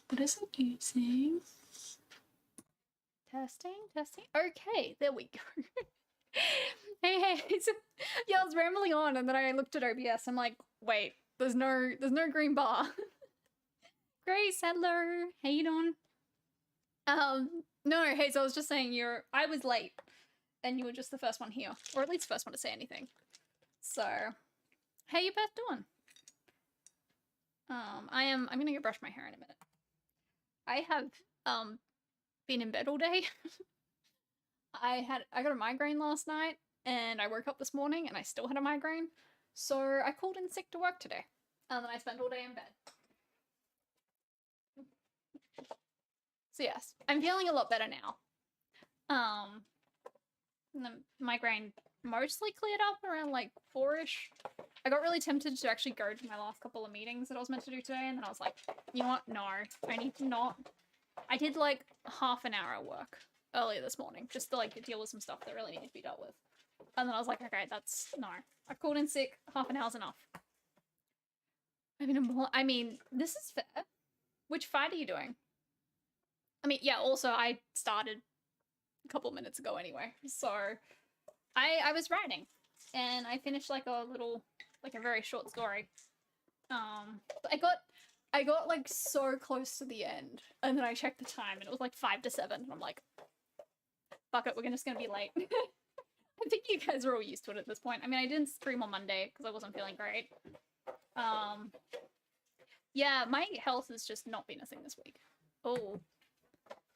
What is it using? Testing. Okay, there we go. hey, yeah, I was rambling on, and then I looked at OBS. I'm like, wait, there's no green bar. Grace, hello. How you doing? No, hey, so I was just saying I was late, and you were just the first one here, or at least first one to say anything. So, how you both doing? I'm gonna go brush my hair in a minute. I have been in bed all day. I got a migraine last night, and I woke up this morning and I still had a migraine. So I called in sick to work today. And then I spent all day in bed. So yes, I'm feeling a lot better now. The migraine mostly cleared up around like 4-ish. I got really tempted to actually go to my last couple of meetings that I was meant to do today, and then I was like, you know what? No, I need to not. I did like half an hour at work earlier this morning just to like deal with some stuff that really needed to be dealt with. And then I was like, okay, that's no. I called in sick, half an hour's enough. I mean, this is fair. Which fight are you doing? I mean, yeah, also I started a couple minutes ago anyway. So I was writing and I finished like a very short story. I got like so close to the end, and then I checked the time and it was like 5 to 7, and I'm like, fuck it, we're just gonna be late. I think you guys are all used to it at this point. I mean, I didn't stream on Monday because I wasn't feeling great. Yeah, my health has just not been a thing this week. Oh,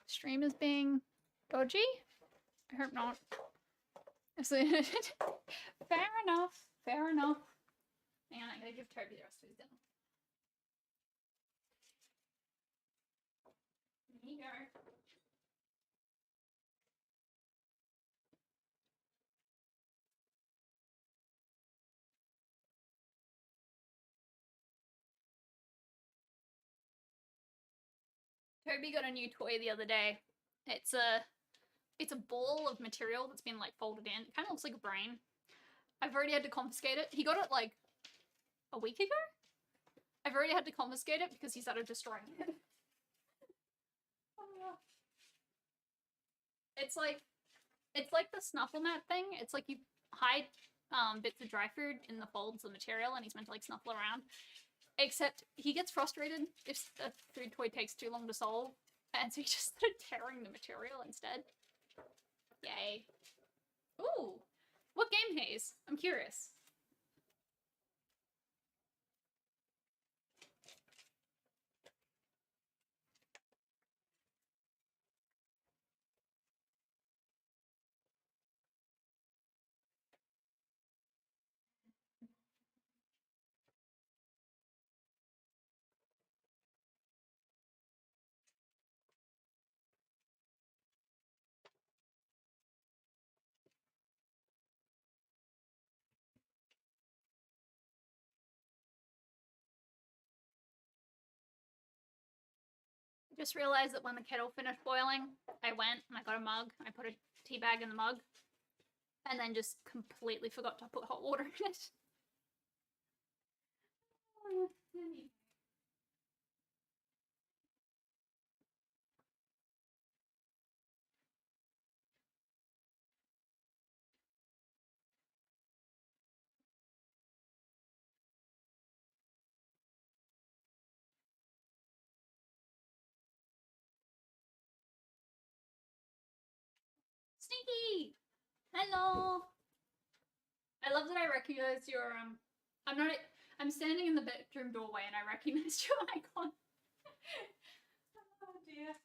stream is being dodgy? I hope not. Fair enough. Hang on, I gotta give Toby the rest of his dinner. Here you go. Toby got a new toy the other day. It's a ball of material that's been like folded in. It kind of looks like a brain. I've already had to confiscate it. He got it like a week ago? I've already had to confiscate it because he started destroying it. It's like the snuffle mat thing. It's like you hide bits of dry food in the folds of material, and he's meant to like snuffle around. Except he gets frustrated if a food toy takes too long to solve, and so he just started tearing the material instead. Yay. Ooh! What game, Haze? I'm curious. I just realized that when the kettle finished boiling, I went and I got a mug, I put a tea bag in the mug, and then just completely forgot to put hot water in it. Sneaky! Hello! I love that I recognize your, I'm standing in the bedroom doorway and I recognize your icon. Oh dear.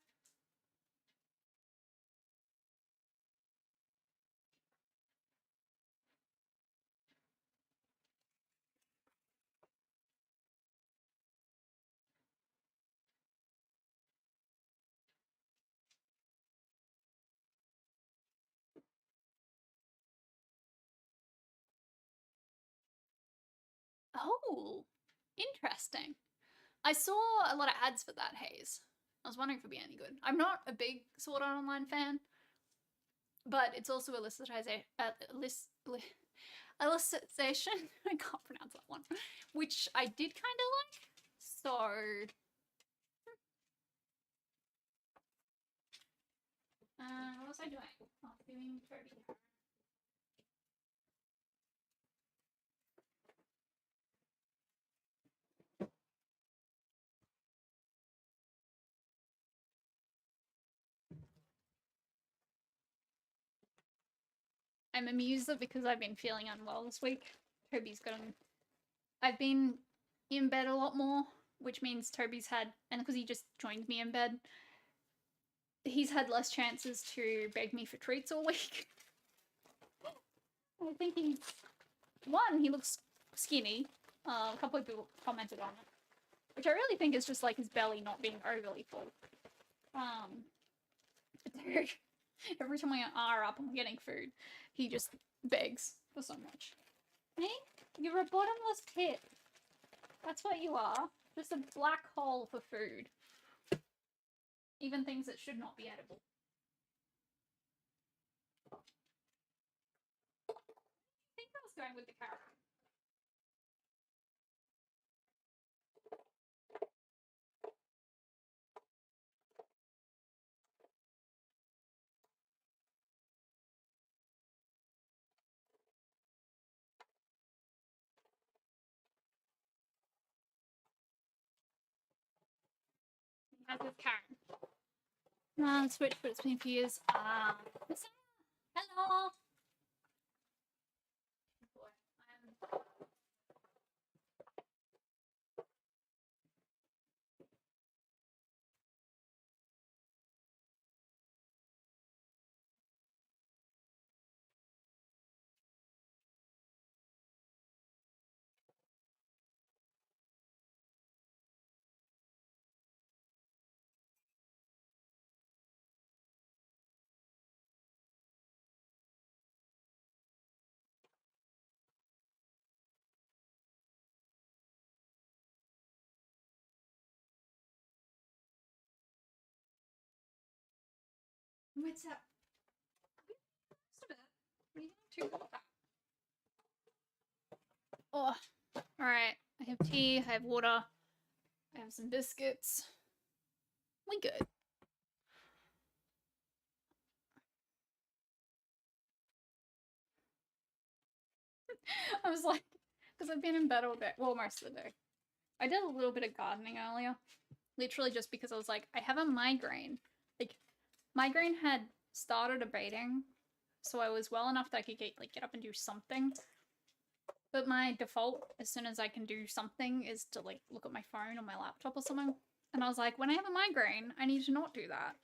Oh, interesting. I saw a lot of ads for that, Haze. I was wondering if it'd be any good. I'm not a big Sword Art Online fan, but it's also a elicitation. I can't pronounce that one, which I did kind of like. So What was I doing? Oh, doing Toby. I'm amused that because I've been feeling unwell this week, Toby's gotten. I've been in bed a lot more, which means Toby's had, and because he just joined me in bed, he's had less chances to beg me for treats all week. I think he's. One, he looks skinny. A couple of people commented on it, which I really think is just like his belly not being overly full. Every time I are up and getting food, he just begs for so much. Hey, you're a bottomless pit. That's what you are. Just a black hole for food. Even things that should not be edible. I think I was going with the carrot. As with Karen. Switch, but it's been a few years. Hello. What's up? Just a bit. What are you doing too? Oh, alright. I have tea, I have water, I have some biscuits. We good. I was like, because I've been in bed all day. Well, most of the day. I did a little bit of gardening earlier. Literally just because I was like, I have a migraine. Like, migraine had started abating, so I was well enough that I could get up and do something. But my default, as soon as I can do something, is to like look at my phone or my laptop or something. And I was like, when I have a migraine, I need to not do that.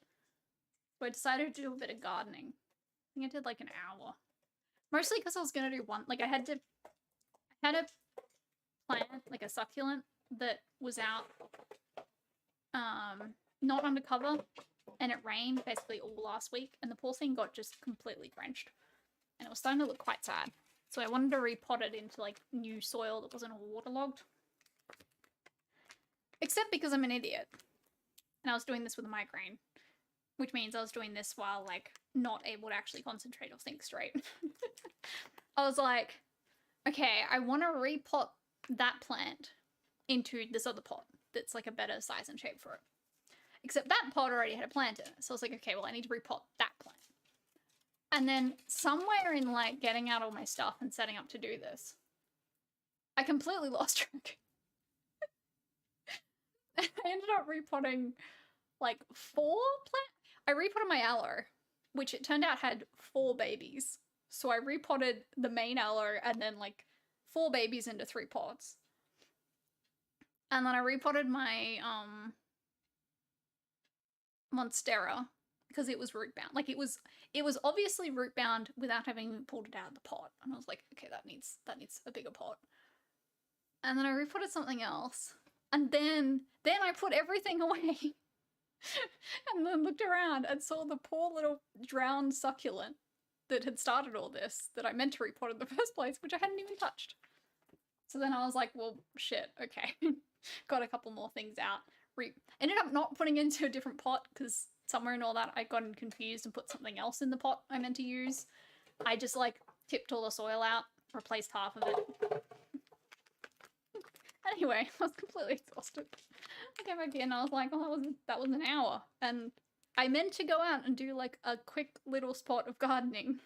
So I decided to do a bit of gardening. I think I did like an hour. Mostly because I was gonna do one, like I had a plant, like a succulent, that was out, not under cover, and it rained basically all last week, and the poor thing got just completely drenched. And it was starting to look quite sad. So I wanted to repot it into like new soil that wasn't all waterlogged. Except because I'm an idiot. And I was doing this with a migraine. Which means I was doing this while like not able to actually concentrate or think straight. I was like, okay, I want to repot that plant into this other pot that's like a better size and shape for it. Except that pot already had a plant in it. So I was like, okay, well I need to repot that plant. And then somewhere in like getting out all my stuff and setting up to do this, I completely lost track. I ended up repotting like 4 plants. I repotted my aloe, which it turned out had 4 babies. So I repotted the main aloe and then like 4 babies into 3 pots. And then I repotted my Monstera because it was root bound. Like it was obviously root bound without having pulled it out of the pot. And I was like, okay, that needs a bigger pot. And then I repotted something else. And then I put everything away. And then looked around and saw the poor little drowned succulent that had started all this that I meant to repot in the first place, which I hadn't even touched. So then I was like, well, shit, okay. Got a couple more things out. Ended up not putting into a different pot because somewhere in all that I got confused and put something else in the pot I meant to use. I just like tipped all the soil out, replaced half of it. Anyway, I was completely exhausted. I came back in, I was like, oh, that was an hour. And I meant to go out and do like a quick little spot of gardening,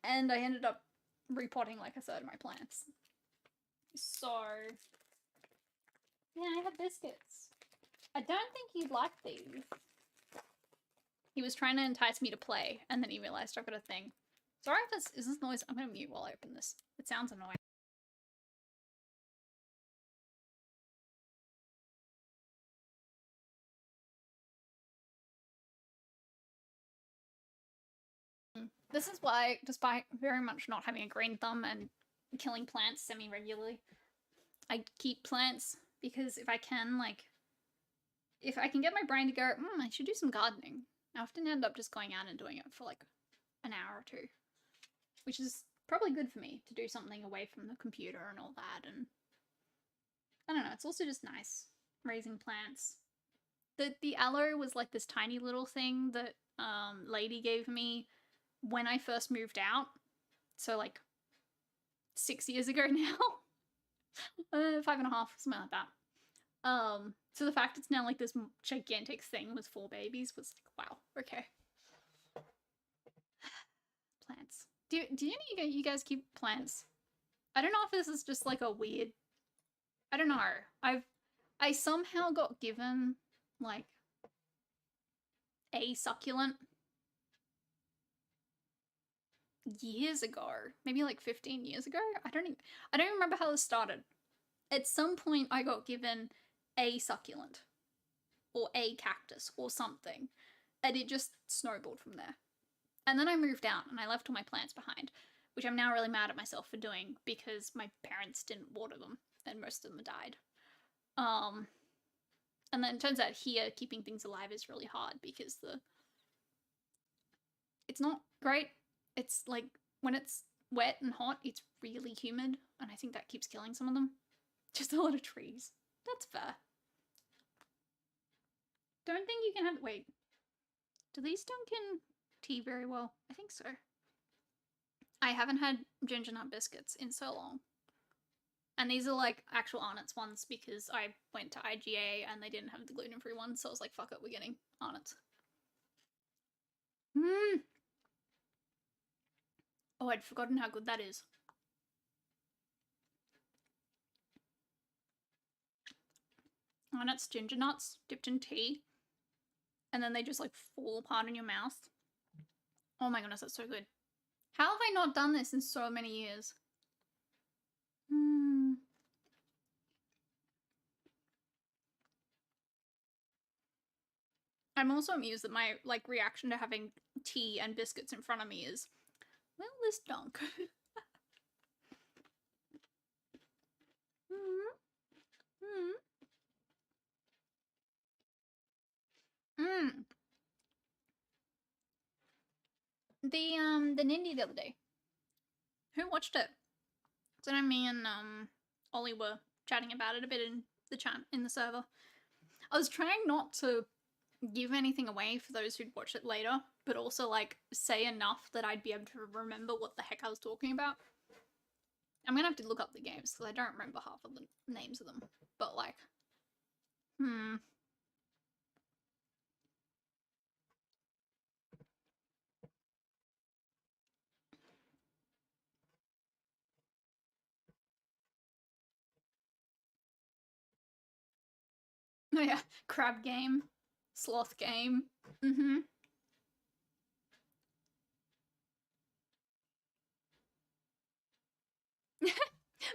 and I ended up repotting like a third of my plants. So, yeah, I have biscuits. I don't think you'd like these. He was trying to entice me to play, and then he realized I've got a thing. Sorry if this is this noise. I'm gonna mute while I open this. It sounds annoying. This is why, despite very much not having a green thumb and killing plants semi-regularly, I keep plants because if I can, like, if I can get my brain to go, I should do some gardening, I often end up just going out and doing it for like an hour or two, which is probably good for me to do something away from the computer and all that. And I don't know, it's also just nice raising plants. The aloe was like this tiny little thing that lady gave me when I first moved out, so like 6 years ago now. 5.5, something like that. So the fact it's now like this gigantic thing with 4 babies was like, wow, okay. Plants. Do you guys keep plants? I don't know if this is just like a weird, I don't know. I somehow got given like a succulent years ago, maybe like 15 years ago. I don't even remember how this started. At some point I got given a succulent or a cactus or something, and it just snowballed from there. And then I moved out and I left all my plants behind, which I'm now really mad at myself for doing because my parents didn't water them and most of them died. And then it turns out here keeping things alive is really hard because it's not great. It's like when it's wet and hot, it's really humid, and I think that keeps killing some of them. Just a lot of trees. That's fair. Don't think you can have, wait. Do these Dunkin' tea very well? I think so. I haven't had ginger nut biscuits in so long. And these are like actual Arnott's ones because I went to IGA and they didn't have the gluten-free ones, so I was like, fuck it, we're getting Arnott's. Oh, I'd forgotten how good that is. Arnott's ginger nuts dipped in tea, and then they just like fall apart in your mouth. Oh my goodness, that's so good. How have I not done this in so many years? I'm also amused that my like reaction to having tea and biscuits in front of me is, well, this dunk. The Nindy the other day. Who watched it? So then me and Ollie were chatting about it a bit in the chat in the server. I was trying not to give anything away for those who'd watch it later, but also like say enough that I'd be able to remember what the heck I was talking about. I'm gonna have to look up the games because I don't remember half of the names of them. But like, oh yeah, crab game, sloth game.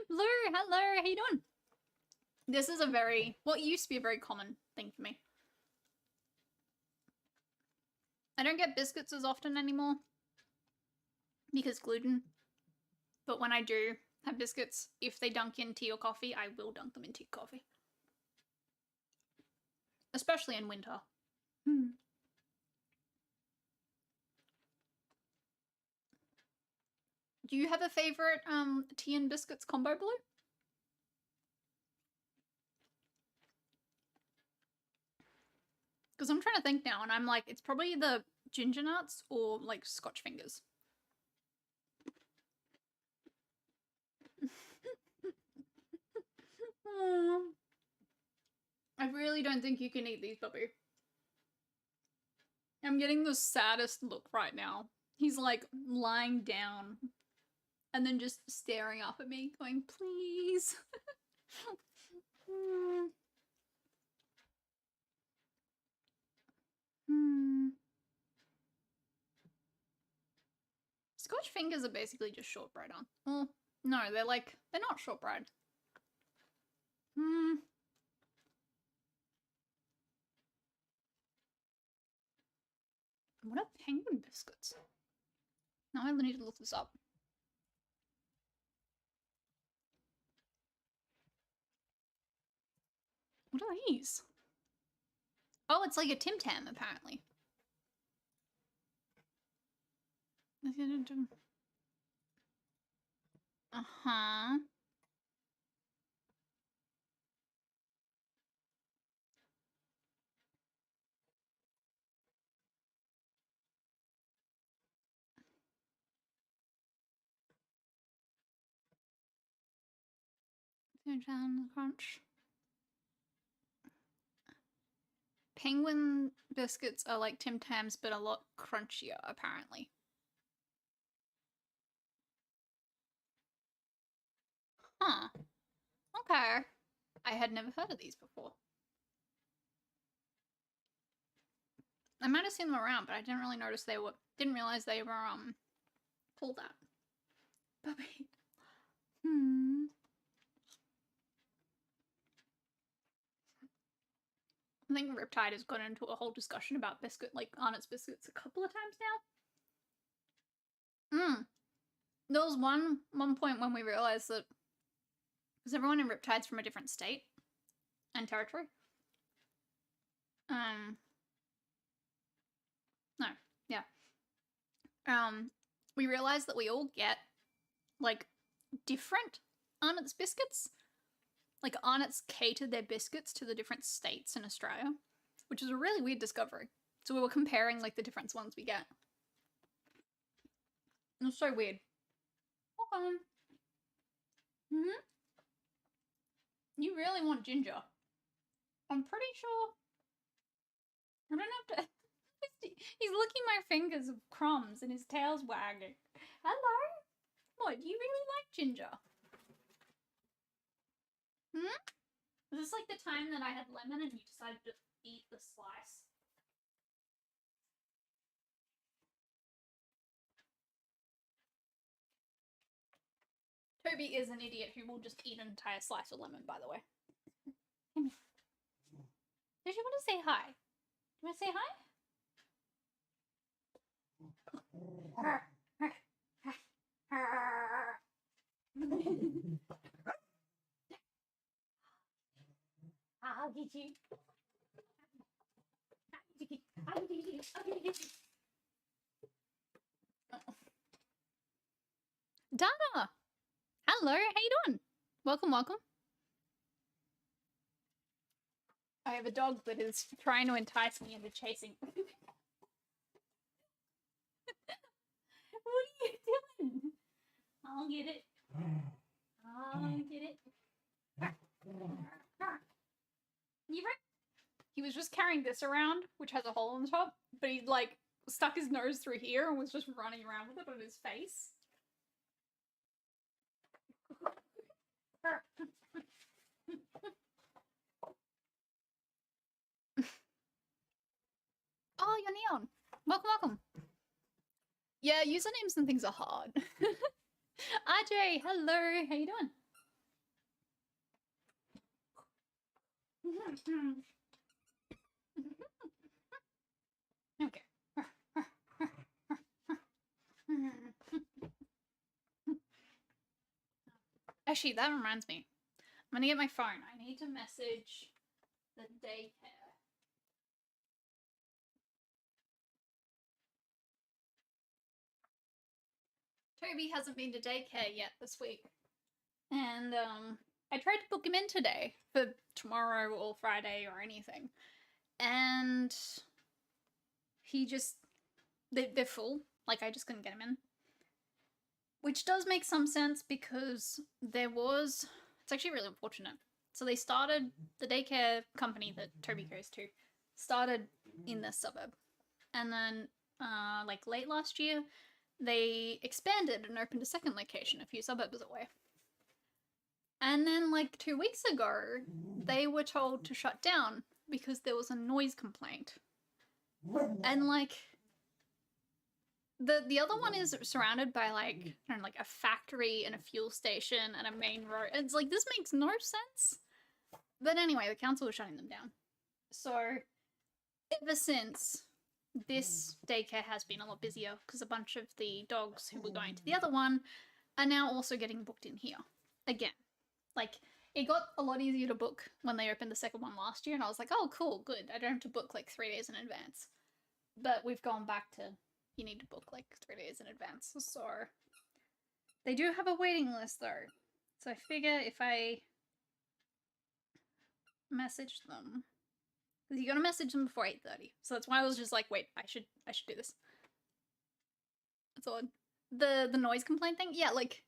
Blue, hello, how you doing? This is a very, what used to be a very common thing for me. I don't get biscuits as often anymore because gluten. But when I do have biscuits, if they dunk in tea or coffee, I will dunk them in tea or coffee. Especially in winter. Do you have a favorite tea and biscuits combo, Blue? Because I'm trying to think now, and I'm like, it's probably the ginger nuts or like Scotch fingers. I really don't think you can eat these, Bobby. I'm getting the saddest look right now. He's like lying down and then just staring up at me, going, please. Scotch fingers are basically just shortbread, aren't they? Well, no, they're not shortbread. What are penguin biscuits? Now I need to look this up. What are these? Oh, it's like a Tim Tam, apparently. Uh-huh. Crunch. Penguin biscuits are like Tim Tams, but a lot crunchier, apparently. Huh. Okay. I had never heard of these before. I might have seen them around, but I didn't really notice they were. Didn't realize they were called that. Puppy. I think Riptide has gone into a whole discussion about biscuit, like Arnott's biscuits, a couple of times now. There was one point when we realized that because everyone in Riptide's from a different state and territory. No, yeah. We realized that we all get like different Arnott's biscuits. Like Arnott's catered their biscuits to the different states in Australia, which is a really weird discovery. So we were comparing like the different ones we get. It was so weird. Okay. You really want ginger? I'm pretty sure. I don't have to. He's licking my fingers of crumbs and his tail's wagging. Hello? What, do you really like ginger? Was this like the time that I had lemon and you decided to eat the slice? Toby is an idiot who will just eat an entire slice of lemon, by the way. Did you want to say hi? Do you want to say hi? I'll get you. Dana! Hello, how you doing? Welcome, welcome. I have a dog that is trying to entice me into chasing. What are you doing? I'll get it. I'll get it. You right? He was just carrying this around, which has a hole on the top, but he like stuck his nose through here and was just running around with it on his face. Oh, you're Neon. Welcome, welcome. Yeah, usernames and things are hard. RJ, hello. How you doing? Okay. Actually, that reminds me. I'm gonna get my phone. I need to message the daycare. Toby hasn't been to daycare yet this week. And I tried to book him in today for tomorrow or Friday or anything. And he just they're full. Like I just couldn't get him in. Which does make some sense because it's actually really unfortunate. So they started the daycare company that Toby goes to started in this suburb. And then, like late last year, they expanded and opened a second location a few suburbs away. And then, like 2 weeks ago, they were told to shut down because there was a noise complaint. And like, the other one is surrounded by like, I don't know, like a factory and a fuel station and a main road. It's like, this makes no sense. But anyway, the council was shutting them down. So ever since, this daycare has been a lot busier because a bunch of the dogs who were going to the other one are now also getting booked in here again. Like, it got a lot easier to book when they opened the second one last year, and I was like, oh, cool, good. I don't have to book like 3 days in advance. But we've gone back to, you need to book like 3 days in advance. So they do have a waiting list though. So I figure if I message them, because you gotta message them before 8:30. So that's why I was just like, wait, I should do this. That's odd. The noise complaint thing, yeah, like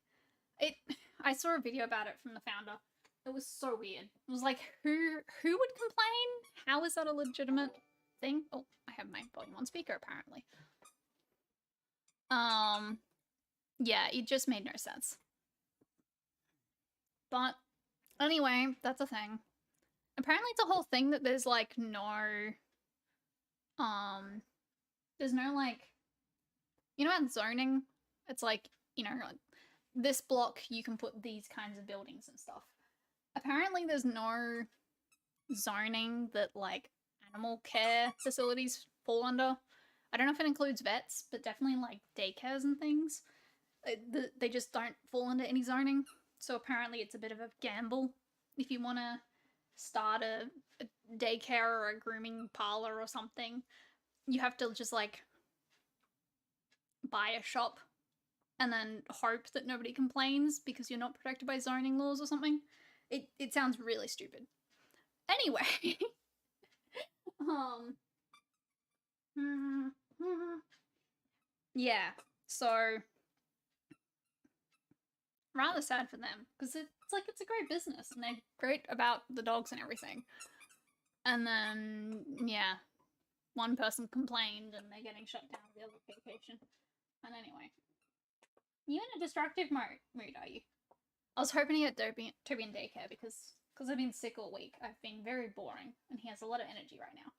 I saw a video about it from the founder. It was so weird. It was like, who would complain? How is that a legitimate thing? Oh, I have my volume on speaker apparently. Yeah, it just made no sense. But anyway, that's a thing. Apparently it's a whole thing that there's like no there's no like, you know, at zoning, it's like, you know, like, this block you can put these kinds of buildings and stuff. Apparently there's no zoning that like animal care facilities fall under. I don't know if it includes vets, but definitely like daycares and things. They just don't fall under any zoning. So apparently it's a bit of a gamble if you want to start a daycare or a grooming parlor or something. You have to just like buy a shop and then hope that nobody complains because you're not protected by zoning laws or something. It sounds really stupid. Anyway, yeah, so rather sad for them because it's like, it's a great business and they're great about the dogs and everything. And then, yeah, one person complained and they're getting shut down the other location. And anyway, you in a destructive mood, are you? I was hoping to get Toby in daycare because I've been sick all week. I've been very boring, and he has a lot of energy right now.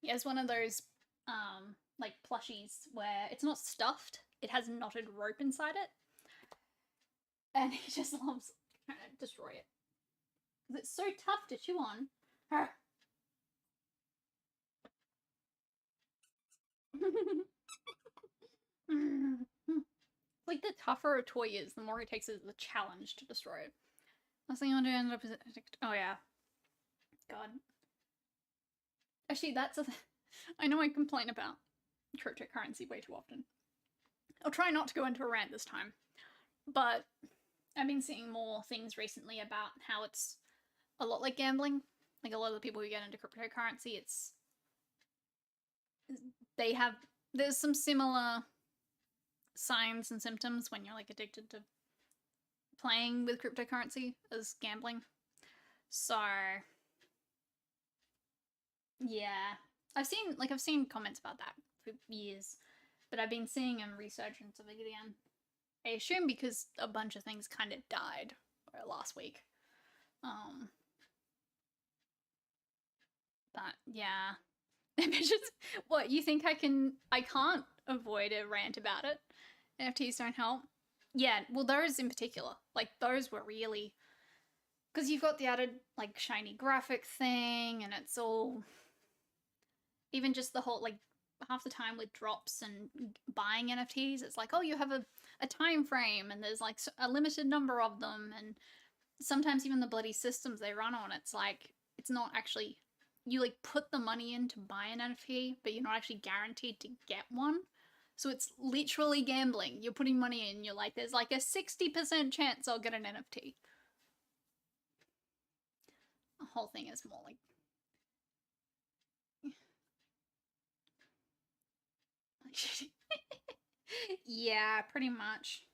He has one of those, like plushies where it's not stuffed, it has knotted rope inside it. And he just loves trying to destroy it. Because it's so tough to chew on. Like, the tougher a toy is, the more it takes as the challenge to destroy it. Last thing I want to end up is... Oh, yeah. God. Actually, that's a... I know I complain about cryptocurrency way too often. I'll try not to go into a rant this time. But I've been seeing more things recently about how it's a lot like gambling. Like, a lot of the people who get into cryptocurrency, it's... They have... There's some similar signs and symptoms when you're like addicted to playing with cryptocurrency as gambling. So yeah, I've seen comments about that for years, but I've been seeing a resurgence of it again. I assume because a bunch of things kind of died last week. But yeah. What, you think I can't avoid a rant about it? NFTs don't help? Yeah, well, those in particular. Like, those were really... Because you've got the added, like, shiny graphic thing, and it's all... Even just the whole, like, half the time with drops and buying NFTs, it's like, oh, you have a time frame, and there's, like, a limited number of them, and sometimes even the bloody systems they run on, it's like, it's not actually... You, like, put the money in to buy an NFT, but you're not actually guaranteed to get one. So it's literally gambling. You're putting money in, you're like, there's like a 60% chance I'll get an NFT. The whole thing is more like... Yeah, pretty much.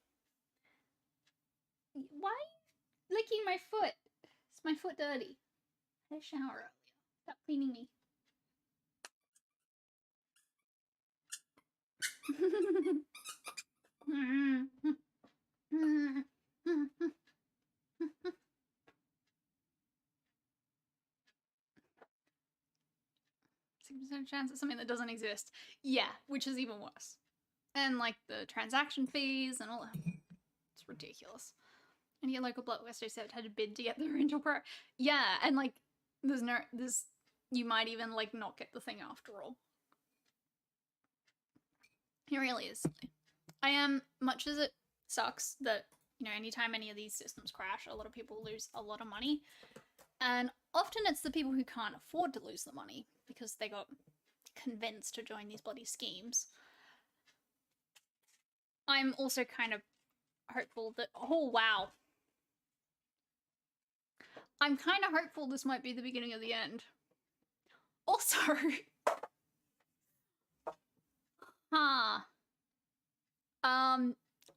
Why are you licking my foot? It's Is my foot dirty? I had a shower earlier. Stop cleaning me. Chance it's something that doesn't exist. Yeah, which is even worse. And like the transaction fees and all that. It's ridiculous. And your local Blockbuster set had to bid to get the rental pro. Yeah, and like there's you might even like not get the thing after all. It really is silly. I am, much as it sucks that, you know, anytime any of these systems crash, a lot of people lose a lot of money. And often it's the people who can't afford to lose the money because they got convinced to join these bloody schemes. I'm also kind of hopeful that, oh wow. I'm kind of hopeful this might be the beginning of the end. Also,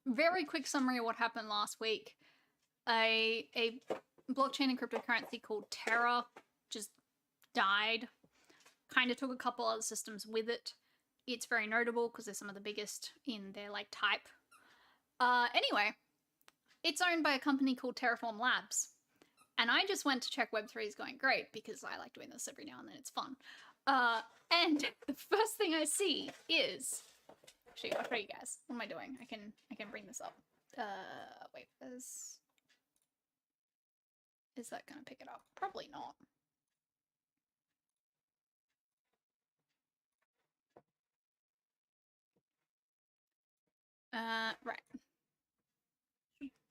very quick summary of what happened last week. A blockchain and cryptocurrency called Terra just died. Kind of took a couple other systems with it. It's very notable because they're some of the biggest in their like type. Anyway, it's owned by a company called Terraform Labs. And I just went to check Web3 is going great because I like doing this every now and then. It's fun. And the first thing I see is, actually, I'll show you guys. What am I doing? I can bring this up. Wait, is that gonna pick it up? Probably not. Right.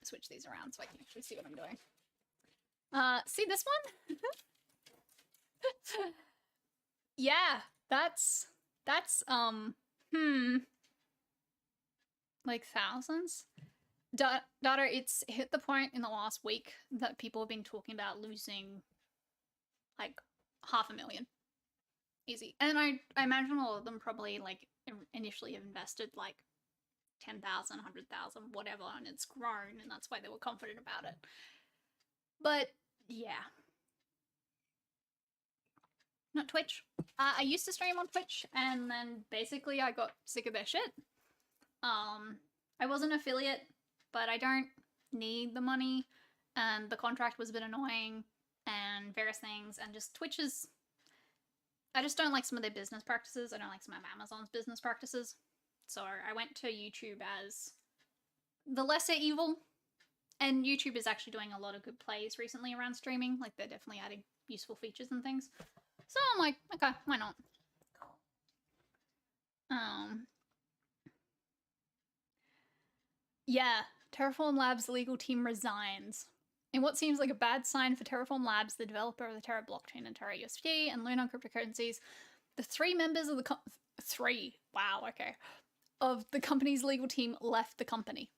Switch these around so I can actually see what I'm doing. See this one? Yeah, that's like thousands. Data, it's hit the point in the last week that people have been talking about losing like 500,000. Easy. And I imagine all of them probably like initially have invested like 10,000, 100,000, whatever, and it's grown, and that's why they were confident about it. But yeah. Not Twitch. I used to stream on Twitch, and then basically I got sick of their shit. I was an affiliate, but I don't need the money, and the contract was a bit annoying, and various things, and just Twitch is... I just don't like some of their business practices. I don't like some of Amazon's business practices. So I went to YouTube as the lesser evil, and YouTube is actually doing a lot of good plays recently around streaming. Like, they're definitely adding useful features and things. So I'm like, okay, why not? Yeah, Terraform Labs legal team resigns. In what seems like a bad sign for Terraform Labs, the developer of the Terra blockchain and Terra USD and Luna cryptocurrencies, the three members of the of the company's legal team left the company.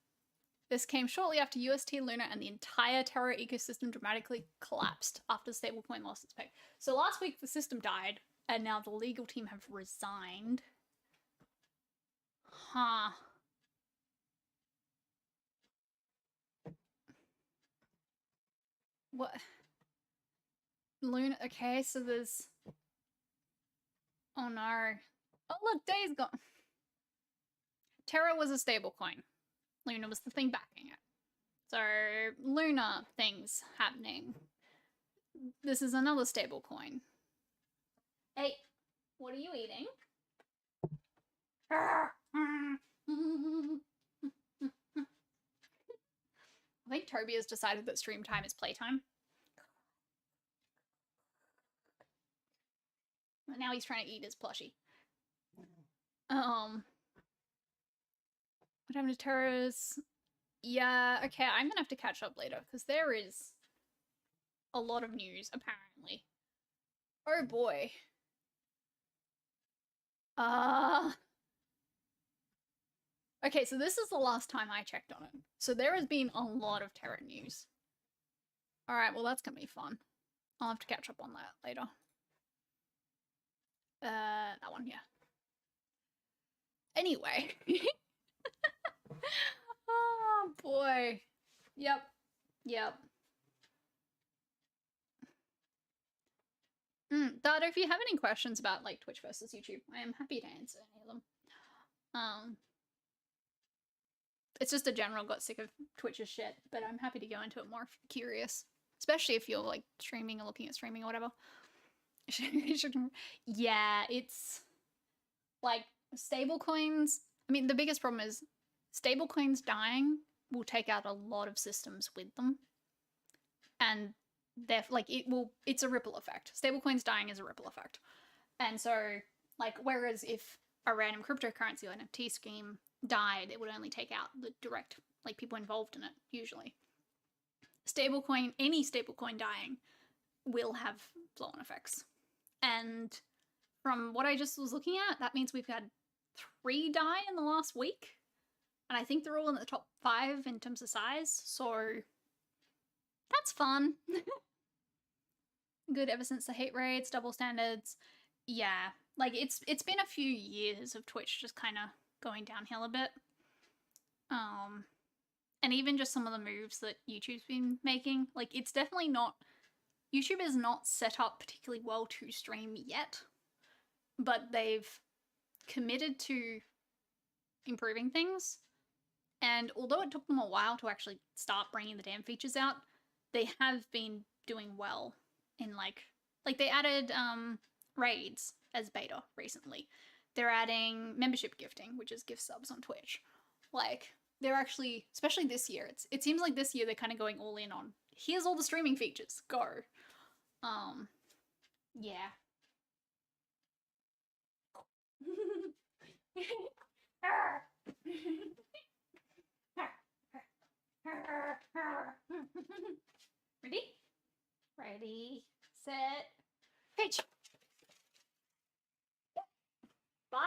This came shortly after UST, Luna, and the entire Terra ecosystem dramatically collapsed after the stablecoin lost its peg. So last week the system died, and now the legal team have resigned. Huh. What? Luna, okay, so there's... Oh no. Oh look, Day's gone. Terra was a stablecoin. Luna was the thing backing it. So, Luna things happening. This is another stablecoin. Hey, what are you eating? I think Toby has decided that stream time is playtime. But now he's trying to eat his plushie. What happened to Terra's? Yeah, okay, I'm gonna have to catch up later, because there is a lot of news, apparently. Oh boy. Okay, so this is the last time I checked on it. So there has been a lot of Terra news. Alright, well that's gonna be fun. I'll have to catch up on that later. That one, yeah. Anyway. Oh boy. Yep. Dad, if you have any questions about like Twitch versus YouTube, I am happy to answer any of them. It's just a general got sick of Twitch's shit, but I'm happy to go into it more if you're curious. Especially if you're like streaming or looking at streaming or whatever. Yeah, it's like stablecoins. I mean, the biggest problem is stablecoins dying will take out a lot of systems with them. And they're like it's a ripple effect. Stablecoins dying is a ripple effect. And so like whereas if a random cryptocurrency or NFT scheme died, it would only take out the direct like people involved in it usually. Any stablecoin dying will have flow-on effects. And from what I just was looking at, that means we've had 3 die in the last week. And I think they're all in the top 5 in terms of size, so that's fun. Good ever since the hate raids, double standards. Yeah, like it's been a few years of Twitch just kind of going downhill a bit. And even just some of the moves that YouTube's been making, like it's definitely not, YouTube is not set up particularly well to stream yet, but they've committed to improving things. And although it took them a while to actually start bringing the damn features out, they have been doing well in like they added raids as beta recently. They're adding membership gifting, which is gift subs on Twitch. Like they're actually, especially this year, it seems like this year they're kind of going all in on here's all the streaming features. Go. Yeah. Ready? Ready, set, pitch. Bye.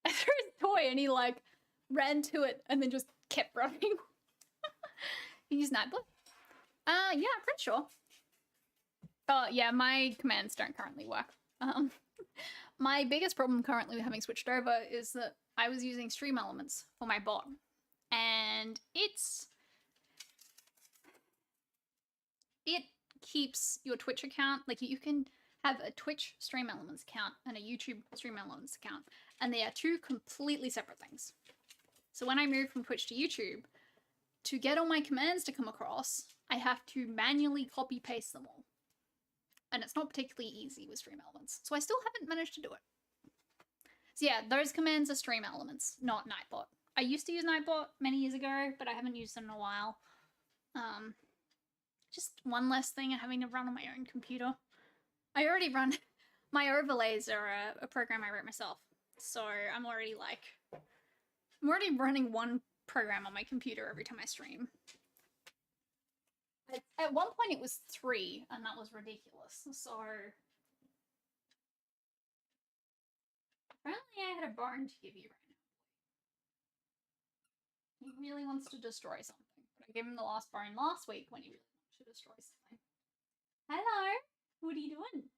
I threw his toy and he like ran to it and then just kept running. You use Nightblood? Yeah, pretty sure. Yeah, my commands don't currently work. My biggest problem currently with having switched over is that I was using Stream Elements for my bot, and it keeps your Twitch account, like you can have a Twitch Stream Elements account and a YouTube Stream Elements account, and they are 2 completely separate things. So when I move from Twitch to YouTube, to get all my commands to come across, I have to manually copy paste them all. And it's not particularly easy with Stream Elements, so I still haven't managed to do it. So yeah, those commands are Stream Elements, not Nightbot. I used to use Nightbot many years ago, but I haven't used it in a while. Just one less thing having to run on my own computer. I already run, my overlays are a program I wrote myself, so I'm already running one program on my computer every time I stream. At one point it was 3, and that was ridiculous, so apparently I had a bone to give you right now. He really wants to destroy something, but I gave him the last bone last week when he really wanted to destroy something. Hello, what are you doing?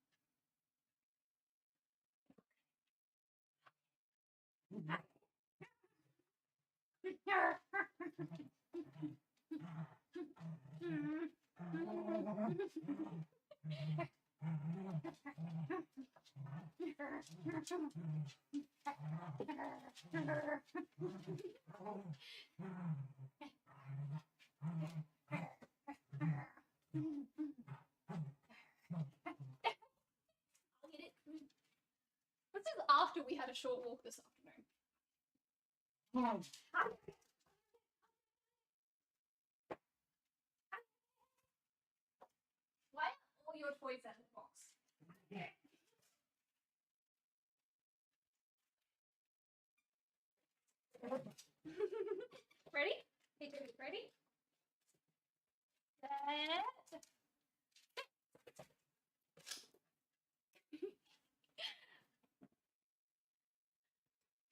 This is after we had a short walk this afternoon. Why are all your toys out of the box? Ready? Hey, David, ready? Set.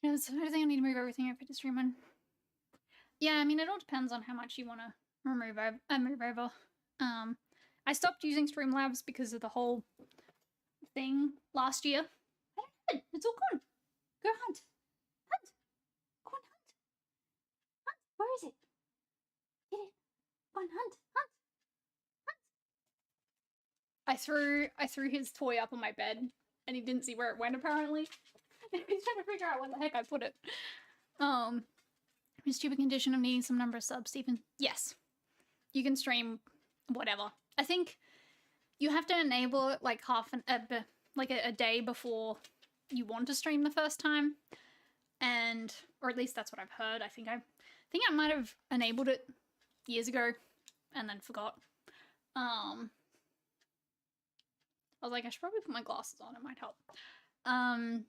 I think I need to move everything over to Streamon. Yeah, I mean, it all depends on how much you want to move over. I stopped using Streamlabs because of the whole thing last year. It's all gone. Go hunt. Hunt. Go on, hunt. Hunt. Where is it? Get it. Go on, hunt. Hunt. Hunt. I threw his toy up on my bed, and he didn't see where it went apparently. He's trying to figure out where the heck I put it. Stupid condition of needing some number of subs, Stephen. Yes, you can stream whatever. I think you have to enable it like a day before you want to stream the first time, and or at least that's what I've heard. I think I might have enabled it years ago and then forgot. I was like, I should probably put my glasses on, it might help. And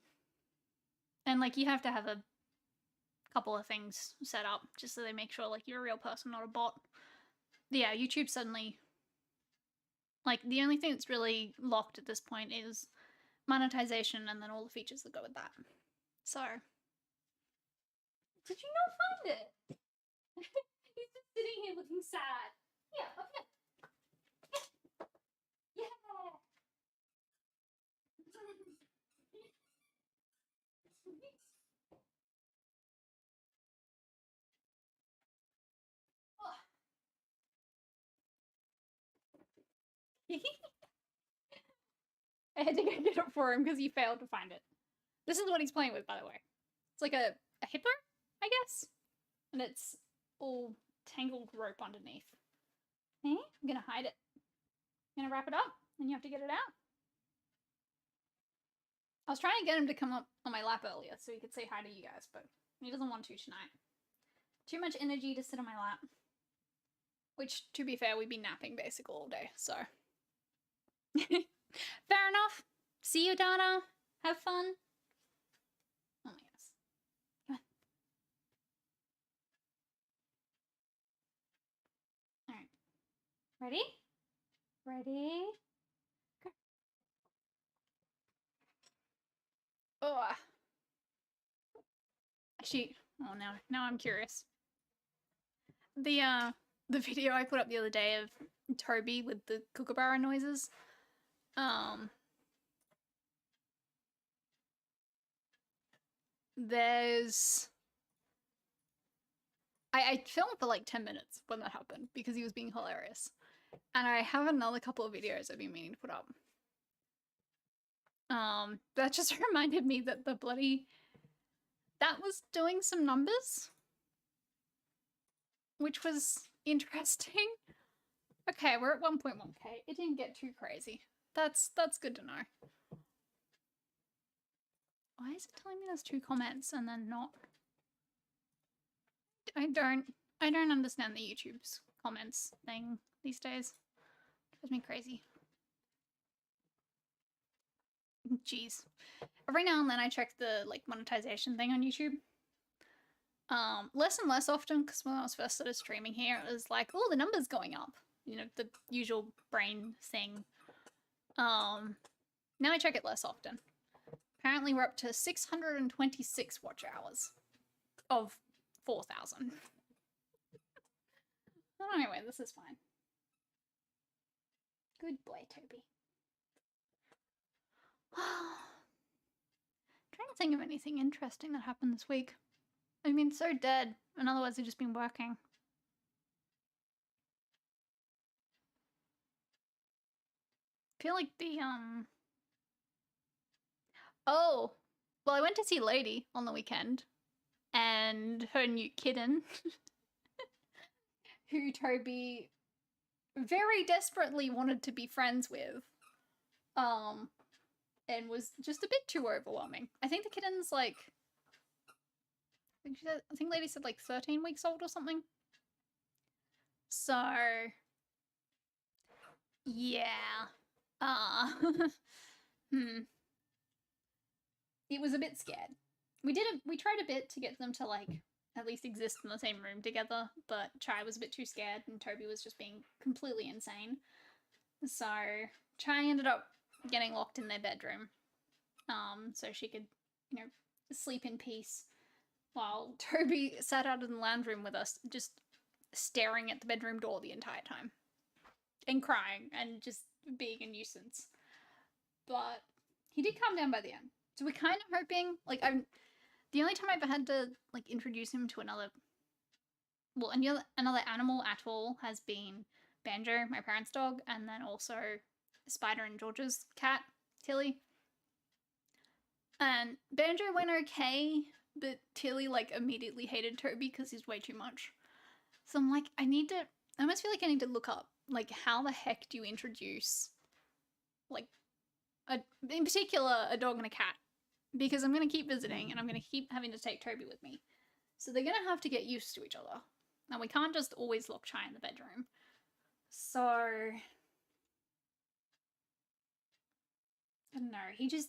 like you have to have a couple of things set up just so they make sure like you're a real person, not a bot. Yeah, YouTube suddenly, like the only thing that's really locked at this point is monetization and then all the features that go with that. So, did you not find it? He's just sitting here looking sad. Yeah, up here. Yeah. I had to go get it for him because he failed to find it. This is what he's playing with, by the way. It's like a hippo, I guess? And it's all tangled rope underneath. Okay, I'm gonna hide it. I'm gonna wrap it up, and you have to get it out. I was trying to get him to come up on my lap earlier so he could say hi to you guys, but he doesn't want to tonight. Too much energy to sit on my lap. Which, to be fair, we've been napping basically all day, so. Fair enough. See you, Dana. Have fun. Oh my goodness. Come on. Alright. Ready? Ready? Go. Oh. Actually, oh now I'm curious. The video I put up the other day of Toby with the kookaburra noises. There's I filmed for like 10 minutes when that happened because he was being hilarious. And I have another couple of videos I've been meaning to put up. That just reminded me that that was doing some numbers, which was interesting. Okay, we're at 1.1k. It didn't get too crazy. That's good to know. Why is it telling me there's 2 comments and then not? I don't understand the YouTube's comments thing these days. It drives me crazy. Jeez. Every now and then I check the like monetization thing on YouTube. Less and less often, because when I was first started streaming here, it was like, oh, the number's going up. You know, the usual brain thing. Now I check it less often. Apparently we're up to 626 watch hours of 4,000. Anyway, this is fine. Good boy, Toby. Trying to think of anything interesting that happened this week. I've been so dead, and otherwise I've just been working. I feel like the, oh, well, I went to see Lady on the weekend, and her new kitten, who Toby very desperately wanted to be friends with, and was just a bit too overwhelming. I think the kitten's like, I think Lady said like 13 weeks old or something. So, yeah. It was a bit scared. We tried a bit to get them to like at least exist in the same room together, but Chai was a bit too scared and Toby was just being completely insane. So Chai ended up getting locked in their bedroom, so she could, you know, sleep in peace, while Toby sat out in the lounge room with us, just staring at the bedroom door the entire time, and crying, and just being a nuisance. But he did calm down by the end. So we're kind of hoping, like, the only time I've had to, like, introduce him to another animal at all has been Banjo, my parents' dog, and then also Spider and George's cat, Tilly. And Banjo went okay, but Tilly like immediately hated Toby because he's way too much. So I'm like, I almost feel like I need to look up like how the heck do you introduce like in particular a dog and a cat, because I'm gonna keep visiting and I'm gonna keep having to take Toby with me. So they're gonna have to get used to each other. And we can't just always lock Chai in the bedroom. So I don't know.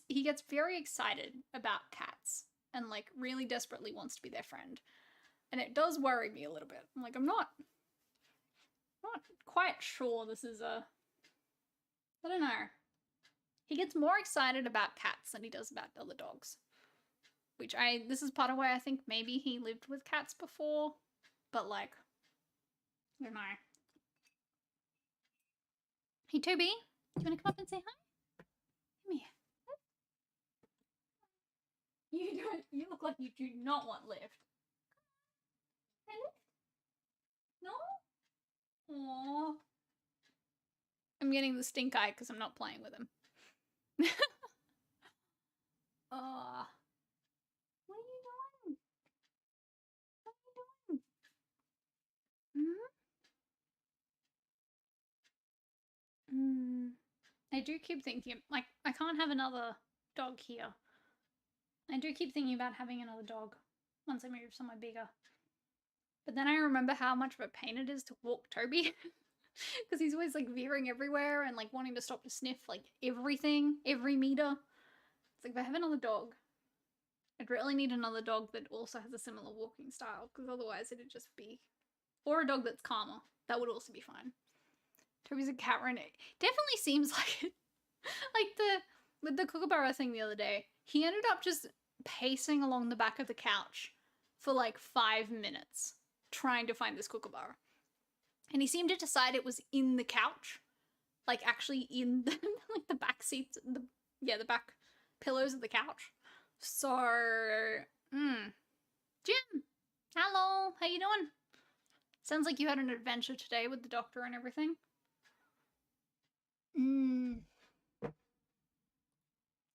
He gets very excited about cats and like really desperately wants to be their friend. And it does worry me a little bit. I'm like, I'm not quite sure this is I don't know. He gets more excited about cats than he does about other dogs. This is part of why I think maybe he lived with cats before. But like, I don't know. Hey Toby, do you want to come up and say hi? Come here. You look like you do not want lift. Hey, lift? No? Aww. I'm getting the stink eye because I'm not playing with him. What are you doing? What are you doing? I do keep thinking, like, I can't have another dog here. I do keep thinking about having another dog once I move somewhere bigger. But then I remember how much of a pain it is to walk Toby. Because he's always like veering everywhere and like wanting to stop to sniff like everything, every meter. It's like if I have another dog, I'd really need another dog that also has a similar walking style, because otherwise it'd just be... Or a dog that's calmer. That would also be fine. Toby's a cat right now. Definitely seems like it. Like with the kookaburra thing the other day, he ended up just pacing along the back of the couch for like 5 minutes trying to find this kookaburra. And he seemed to decide it was in the couch. Like actually in the, like the back seats, the back pillows of the couch. So, Jim, hello, how you doing? Sounds like you had an adventure today with the doctor and everything. I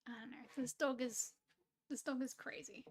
don't know. This dog is crazy.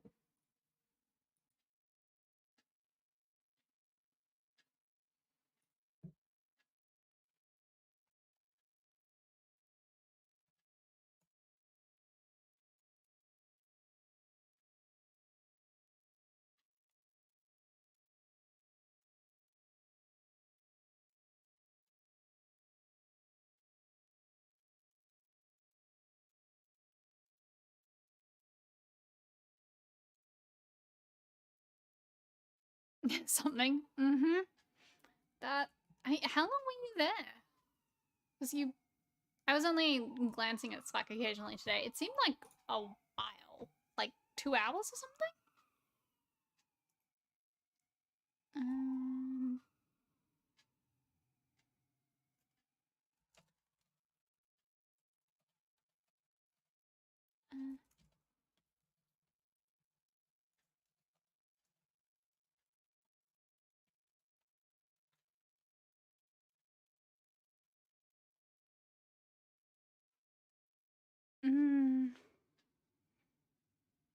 Something. How long were you there? Because I was only glancing at Slack occasionally today. It seemed like a while. Like 2 hours or something?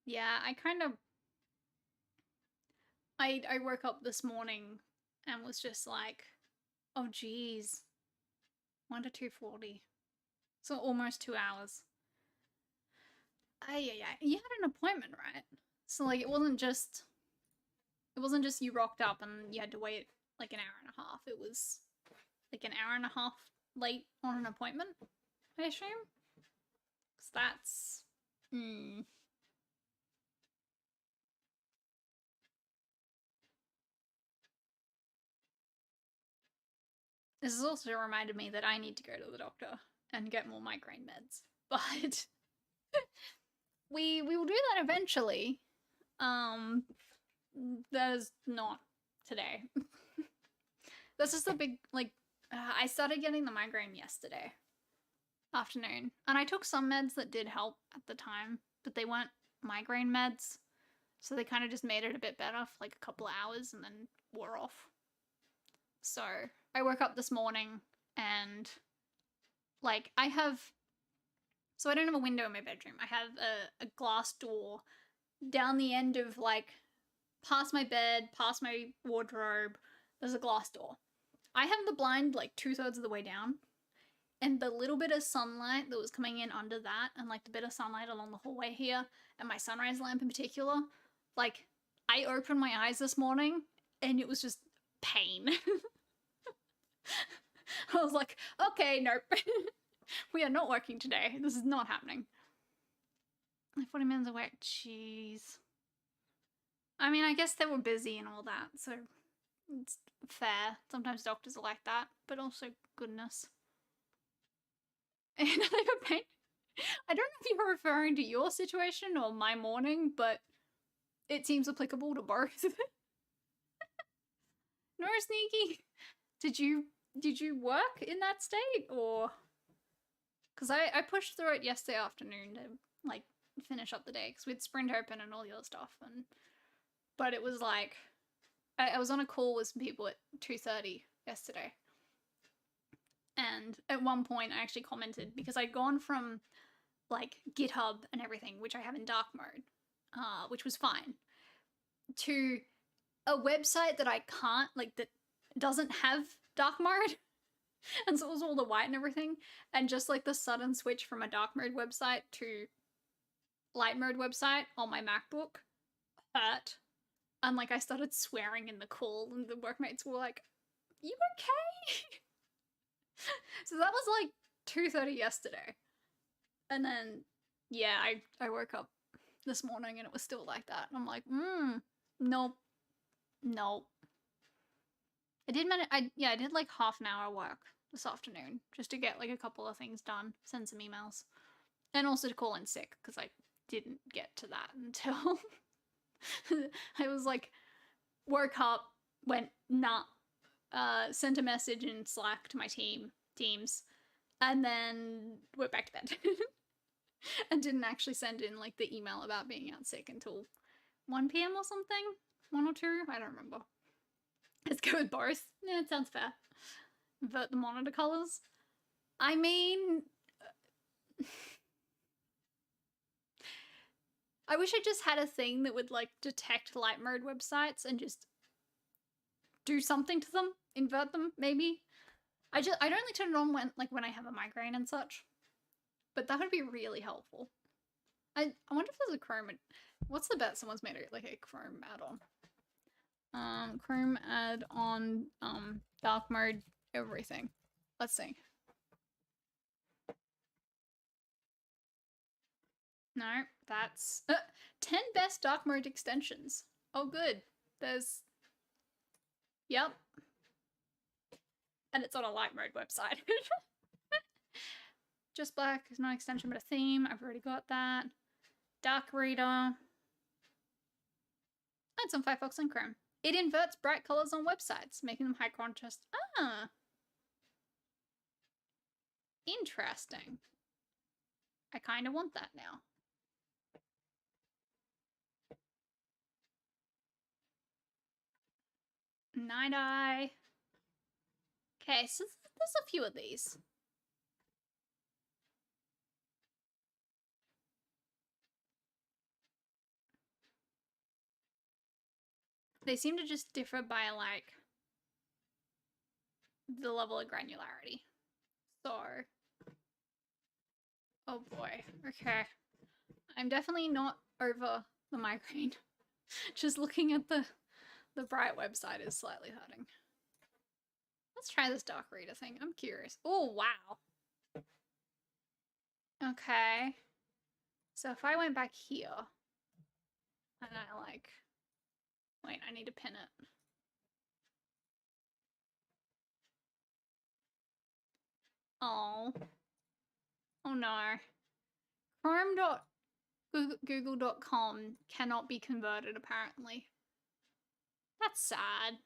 Yeah, I woke up this morning and was just like, oh geez, 1 to 2:40. So almost 2 hours. Yeah. You had an appointment, right? So like it wasn't just you rocked up and you had to wait like an hour and a half. It was like an hour and a half late on an appointment, I assume. Because that's This has also reminded me that I need to go to the doctor and get more migraine meds. But we will do that eventually. That is not today. This is the big, like, I started getting the migraine yesterday afternoon. And I took some meds that did help at the time, but they weren't migraine meds. So they kind of just made it a bit better for like a couple of hours and then wore off. So I woke up this morning and Like, I have... So I don't have a window in my bedroom. I have a glass door down the end of, like, past my bed, past my wardrobe. There's a glass door. I have the blind, like, 2/3 of the way down. And the little bit of sunlight that was coming in under that, and, like, the bit of sunlight along the hallway here, and my sunrise lamp in particular, like, I opened my eyes this morning, and it was just pain. I was like, okay, nope. We are not working today. This is not happening. 40 minutes away. Jeez. I mean, I guess they were busy and all that, so it's fair. Sometimes doctors are like that, but also goodness. And I don't know if you're referring to your situation or my morning, but it seems applicable to both. No, Sneaky. Did you work in that state, or? Because I pushed through it yesterday afternoon to, like, finish up the day, because we'd sprint open and all the other stuff, but it was like, I was on a call with some people at 2:30 yesterday, and at one point I actually commented, because I'd gone from, like, GitHub and everything, which I have in dark mode, which was fine, to a website that I can't, like, that doesn't have dark mode. And so it was all the white and everything, and just, like, the sudden switch from a dark mode website to light mode website on my MacBook hurt. And, like, I started swearing in the call, and the workmates were like, you okay? So that was, like, 2:30 yesterday. And then, yeah, I woke up this morning and it was still like that. And I'm like, nope. Nope. I did like half an hour work this afternoon just to get, like, a couple of things done, send some emails, and also to call in sick, because I didn't get to that until I was like, woke up, went nah, sent a message in Slack to my teams, and then went back to bed. And didn't actually send in, like, the email about being out sick until 1 p.m. or something? 1 or 2? I don't remember. Let's go with both. Yeah, it sounds fair. Invert the monitor colors. I mean, I wish I just had a thing that would, like, detect light mode websites and just do something to them, invert them, maybe. I'd only turn it on when I have a migraine and such, but that would be really helpful. I wonder if there's a Chrome. What's the bet someone's made it, like, a Chrome add-on? Chrome add-on, dark mode, everything. Let's see. No, that's 10 best dark mode extensions. Oh, good. There's, yep. And it's on a light mode website. Just Black is not an extension but a theme. I've already got that. Dark Reader. It's on Firefox and Chrome. It inverts bright colors on websites, making them high contrast. Ah. Interesting. I kind of want that now. Night Eye. Okay, so there's a few of these. They seem to just differ by, like, the level of granularity. So, oh boy, okay. I'm definitely not over the migraine. Just looking at the bright website is slightly hurting. Let's try this dark reader thing. I'm curious. Oh, wow. Okay. So if I went back here and I, like, wait, I need to pin it. Oh. Oh no. Chrome.google.com cannot be converted, apparently. That's sad.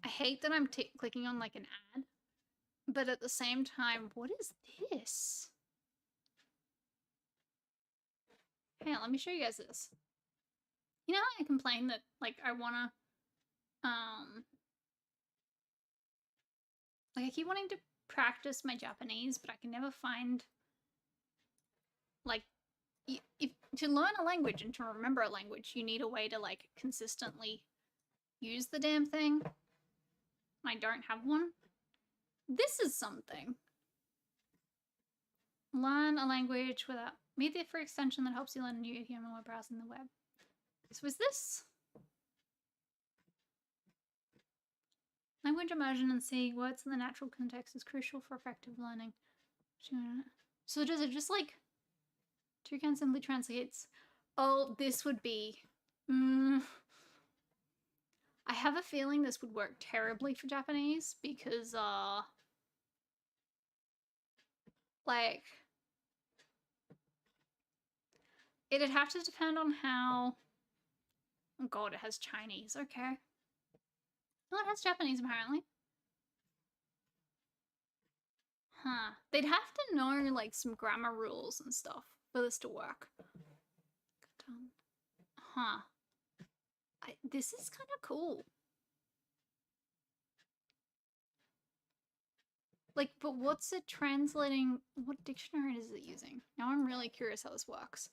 I hate that I'm clicking on, like, an ad, but at the same time, what is this? Hang on, let me show you guys this. You know how I complain that, like, I wanna, Like, I keep wanting to practice my Japanese, but I can never find, like, if to learn a language and to remember a language, you need a way to, like, consistently use the damn thing. I don't have one. This is something. Learn a language without media for extension that helps you learn a new idiom while browsing the web. So is this language immersion and seeing words in the natural context is crucial for effective learning. So does it just like Toucan simply translates? Oh, this would be. I have a feeling this would work terribly for Japanese because like it'd have to depend on how. Oh god, it has Chinese. Okay. No, it has Japanese apparently. Huh. They'd have to know like some grammar rules and stuff for this to work. Huh. This is kind of cool. Like, but what's it translating? What dictionary is it using? Now I'm really curious how this works.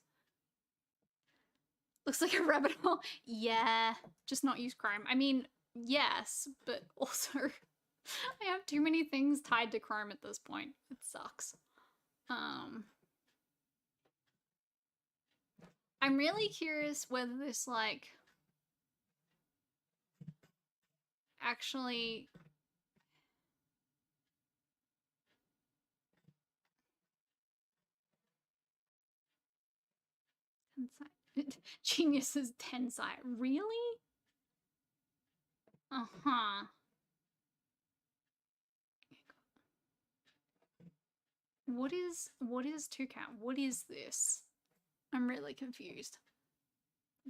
Looks like a rabbit hole. Yeah, just not use Chrome. I mean, yes, but also I have too many things tied to Chrome at this point. It sucks. I'm really curious whether this, like, actually... Genius is Tensai. Really? Uh-huh. What is Toucan? What is this? I'm really confused.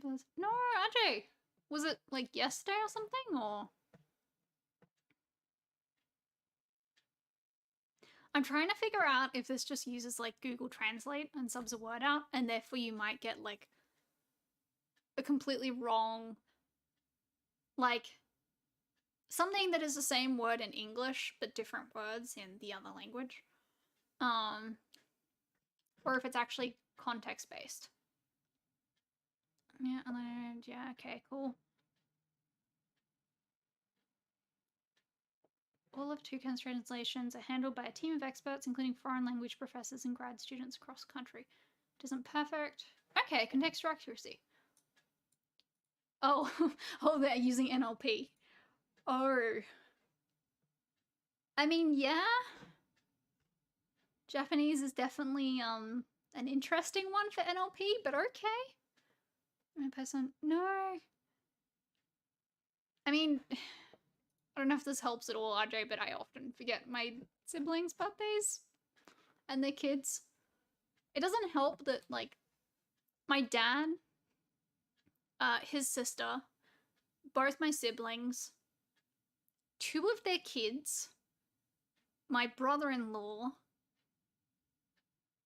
No, Ajay! Was it like yesterday or something, or? I'm trying to figure out if this just uses like Google Translate and subs a word out, and therefore you might get like a completely wrong, like something that is the same word in English but different words in the other language. Or if it's actually context based. Yeah, yeah, okay, cool. All of Toucan's translations are handled by a team of experts, including foreign language professors and grad students across the country. It isn't perfect. Okay, contextual accuracy. Oh, oh, they're using NLP. Oh. I mean, yeah. Japanese is definitely an interesting one for NLP, but okay. My person, no. I mean, I don't know if this helps at all, RJ, but I often forget my siblings' birthdays and their kids. It doesn't help that, like, my dad, his sister, both my siblings, 2 of their kids, my brother-in-law,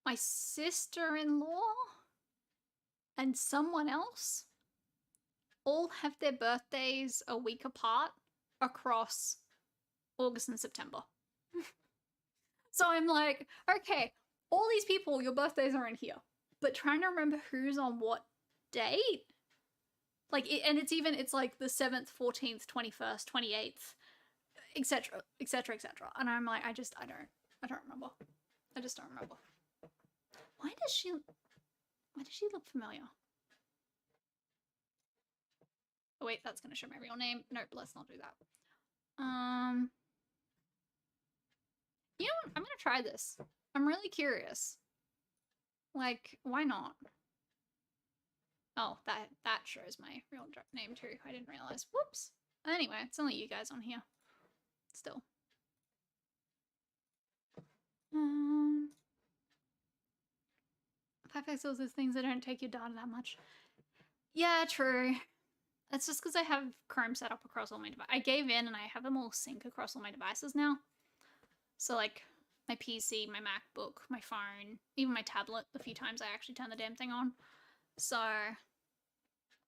my sister-in-law, and someone else all have their birthdays a week apart across August and September. So I'm like, okay, all these people, your birthdays are in here, but trying to remember who's on what date, like, it's like the 7th, 14th, 21st, 28th, etc., etc., etc. And I'm like, I don't remember. I just don't remember. Why does she look familiar? Oh wait, that's gonna show my real name. Nope, let's not do that. You know what? I'm gonna try this. I'm really curious. Like, why not? Oh, that shows my real name too. I didn't realize. Whoops. Anyway, it's only you guys on here. Still. 5 pixels is things that don't take your data that much. Yeah, true. That's just because I have Chrome set up across all my devices. I gave in and I have them all sync across all my devices now. So like my PC, my MacBook, my phone, even my tablet, the few times I actually turn the damn thing on. So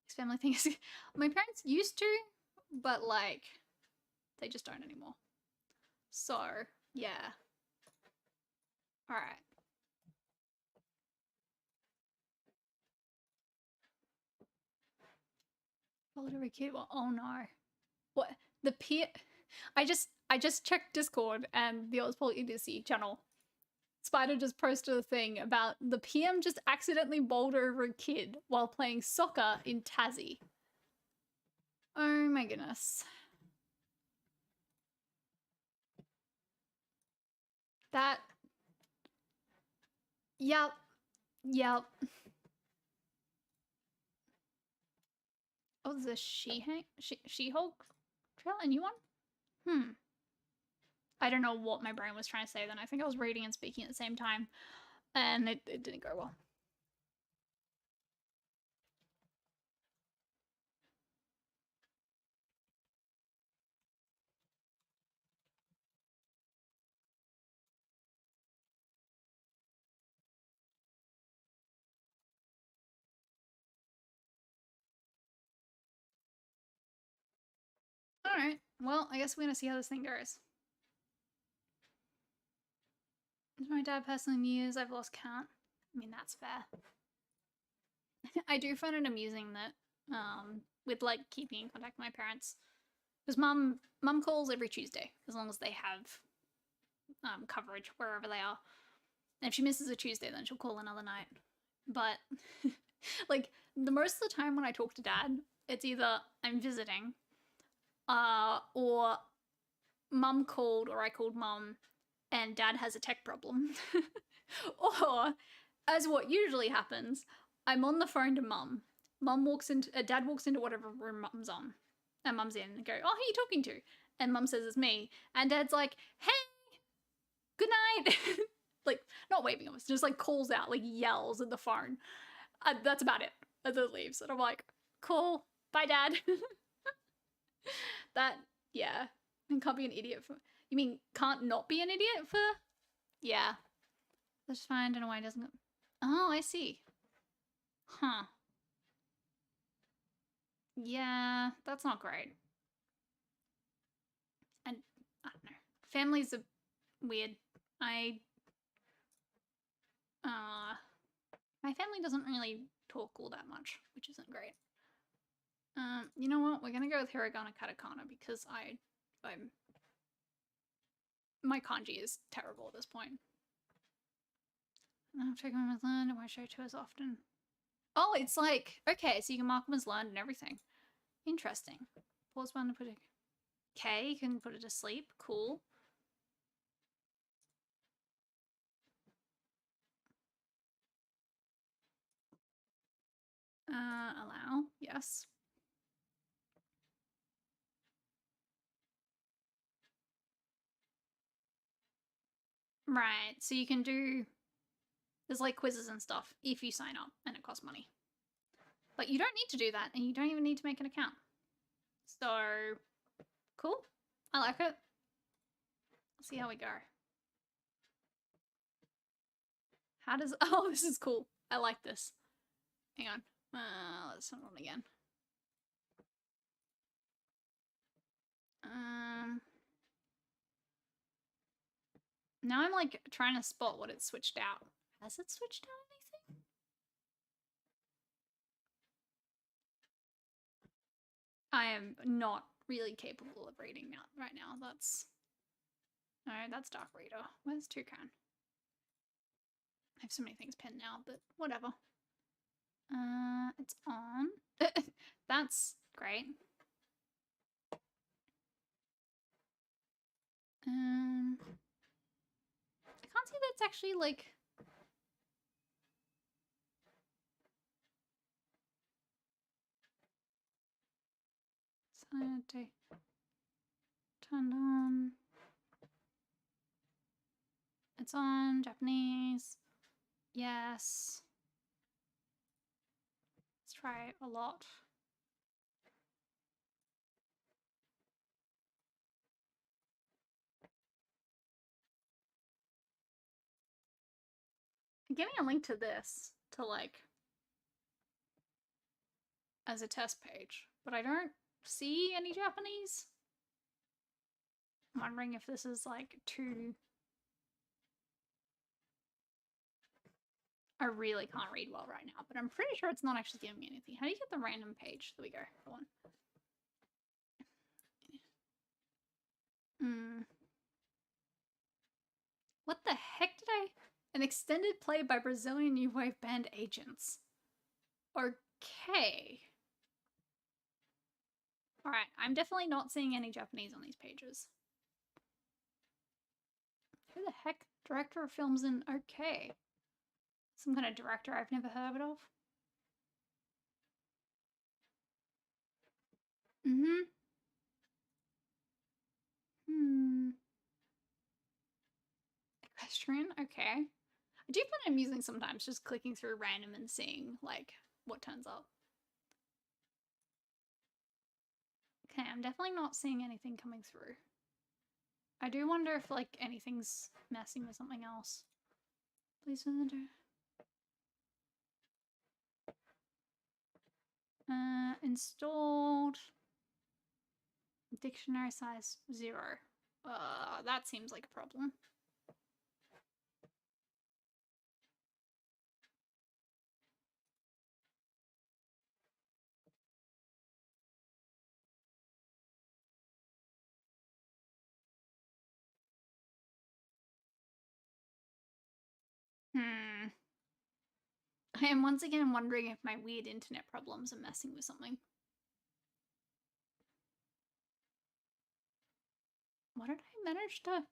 this family thing is my parents used to, but like they just don't anymore. So, yeah. Alright. Solitary kid. Oh no. What? The peer. I just checked Discord and the Ozpol Idiocy channel. Spider just posted a thing about the PM just accidentally bowled over a kid while playing soccer in Tassie. Oh my goodness. That. Yep. Yep. Oh, there's a She-Hulk trail? A new one? I don't know what my brain was trying to say then. I think I was reading and speaking at the same time, and it didn't go well. Alright, well, I guess we're gonna see how this thing goes. My dad personally years, I've lost count. I mean, that's fair. I do find it amusing that, with like keeping in contact with my parents, because mum calls every Tuesday as long as they have coverage wherever they are. And if she misses a Tuesday, then she'll call another night. But like the most of the time when I talk to dad, it's either I'm visiting, or mum called or I called mum, and dad has a tech problem, or as what usually happens, I'm on the phone to mum. Dad walks into whatever room mum's on, and mum's in and go, oh, who are you talking to? And mum says it's me, and dad's like, hey, good night. Like, not waving at us, just like calls out, like yells at the phone. That's about it as it leaves. And I'm like, cool, bye dad. That, yeah, and can't be an idiot for, you mean can't not be an idiot for? Yeah. That's fine, I don't know why it doesn't go. Oh, I see. Huh. Yeah, that's not great. And I don't know. Families are weird. My family doesn't really talk all that much, which isn't great. You know what? We're gonna go with Hiragana Katakana because my kanji is terrible at this point. I'm taking them as learned. I won't show two as often. Oh, it's like, okay, so you can mark them as learned and everything. Interesting. Pause button to put it. Okay, you can put it to sleep. Cool. Allow. Yes. Right, so you can do, there's like quizzes and stuff if you sign up and it costs money. But you don't need to do that and you don't even need to make an account. So, cool. I like it. Let's see how we go. How does, oh, this is cool. I like this. Hang on. Let's turn it on again. Now I'm like trying to spot what it switched out. Has it switched out anything? I am not really capable of reading that right now. That's, no, that's Dark Reader. Where's Toucan? I have so many things pinned now, but whatever. It's on. That's great. I can't see that it's actually like. Turned on. It's on Japanese. Yes. Let's try a lot. Give me a link to this to like as a test page, but I don't see any Japanese. I'm wondering if this is like too... I really can't read well right now, but I'm pretty sure it's not actually giving me anything. How do you get the random page? There we go. Go on. What the heck did I... An extended play by Brazilian new wave band Agents. Okay. Alright, I'm definitely not seeing any Japanese on these pages. Who the heck? Director of films in... Okay. Some kind of director I've never heard of. Equestrian? Okay. I do find it amusing sometimes just clicking through random and seeing, like, what turns up. Okay, I'm definitely not seeing anything coming through. I do wonder if, like, anything's messing with something else. Please enter. Installed. Dictionary size 0. That seems like a problem. I am once again wondering if my weird internet problems are messing with something. What did I manage to...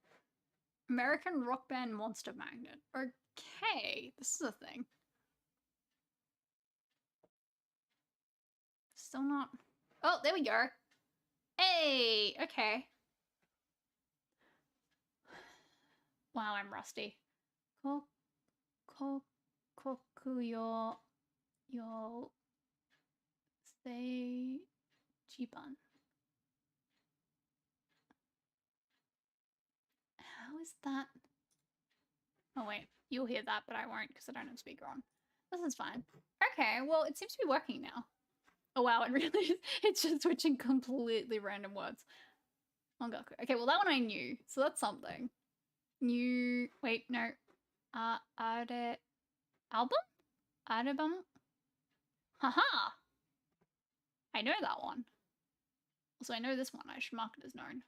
American rock band Monster Magnet. Okay, this is a thing. Still not... Oh, there we go. Hey, okay. Wow, I'm rusty. Kokuyo yo Seijiban. How is that? Oh wait, you'll hear that, but I won't because I don't have speaker on. This is fine. Okay, well, it seems to be working now. Oh wow, it really is. It's just switching completely random words. Mongaku. Okay, well that one I knew, so that's something. New... Wait, no. Album? Album? Haha! I know that one. Also, I know this one. I should mark it as known.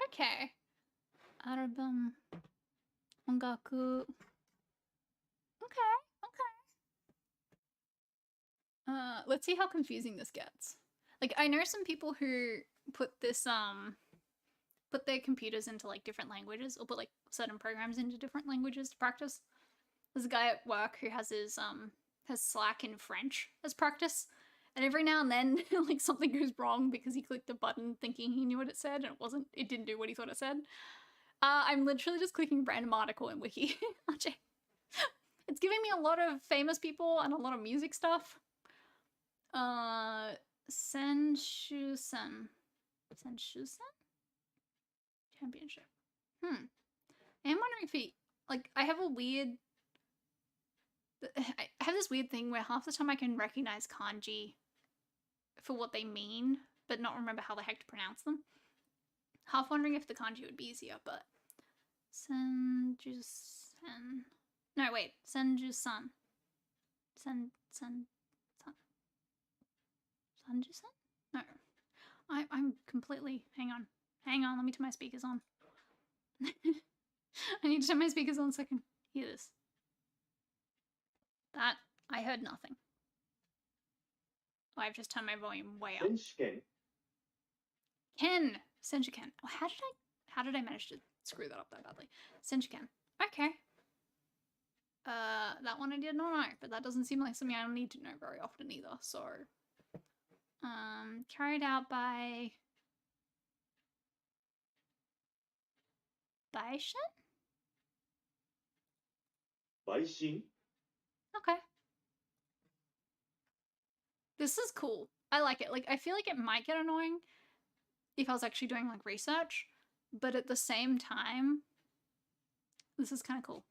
Okay. Album. Ongaku. Okay, okay. Let's see how confusing this gets. Like, I know some people who put this, put their computers into, like, different languages, or put, like, certain programs into different languages to practice. There's a guy at work who has his, has Slack in French as practice. And every now and then, like, something goes wrong because he clicked a button thinking he knew what it said, and it didn't do what he thought it said. I'm literally just clicking random article in Wiki. It's giving me a lot of famous people and a lot of music stuff. Senshusen. Senshusen? Championship. I am wondering if he... Like, I have a weird... I have this weird thing where half the time I can recognize kanji for what they mean, but not remember how the heck to pronounce them. Half wondering if the kanji would be easier, but... Senjusen... No, wait. Senjusan. Senjusan? No. I'm completely... Hang on, let me turn my speakers on. I need to turn my speakers on so I can hear this. That, I heard nothing. Oh, I've just turned my volume way up. Ken! Senjuken. Oh, how did I manage to screw that up that badly? Senjuken. Okay. That one I did not know, but that doesn't seem like something I don't need to know very often either, so... Carried out by... Baishin? Baishin? Okay. This is cool. I like it. Like, I feel like it might get annoying if I was actually doing, like, research, but at the same time, this is kind of cool.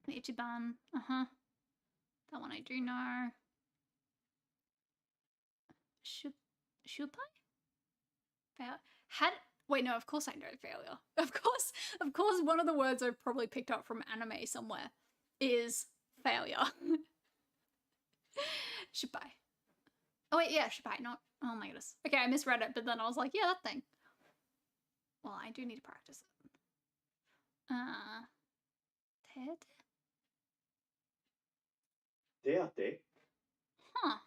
Ichiban. That one I do know. Shupai? Wait, no, of course I know failure. Of course one of the words I've probably picked up from anime somewhere is failure. Shupai. Oh wait, yeah, Shupai, not, oh my goodness. Okay, I misread it, but then I was like, yeah, that thing. Well, I do need to practice it. Ted? Teate? Huh.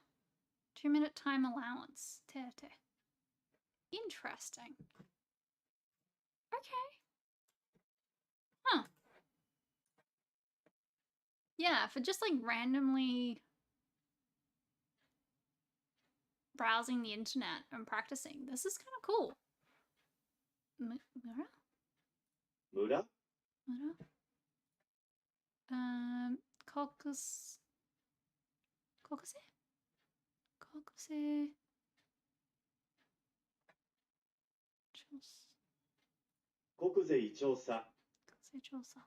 2-minute time allowance. Tete. Interesting. Okay. Huh. Yeah, for just like randomly browsing the internet and practicing. This is kind of cool. Mura? Mura? Mura? Kokuse? Kokuse? Kokuse? Kokuzei Chosa. Kokuse Chosa.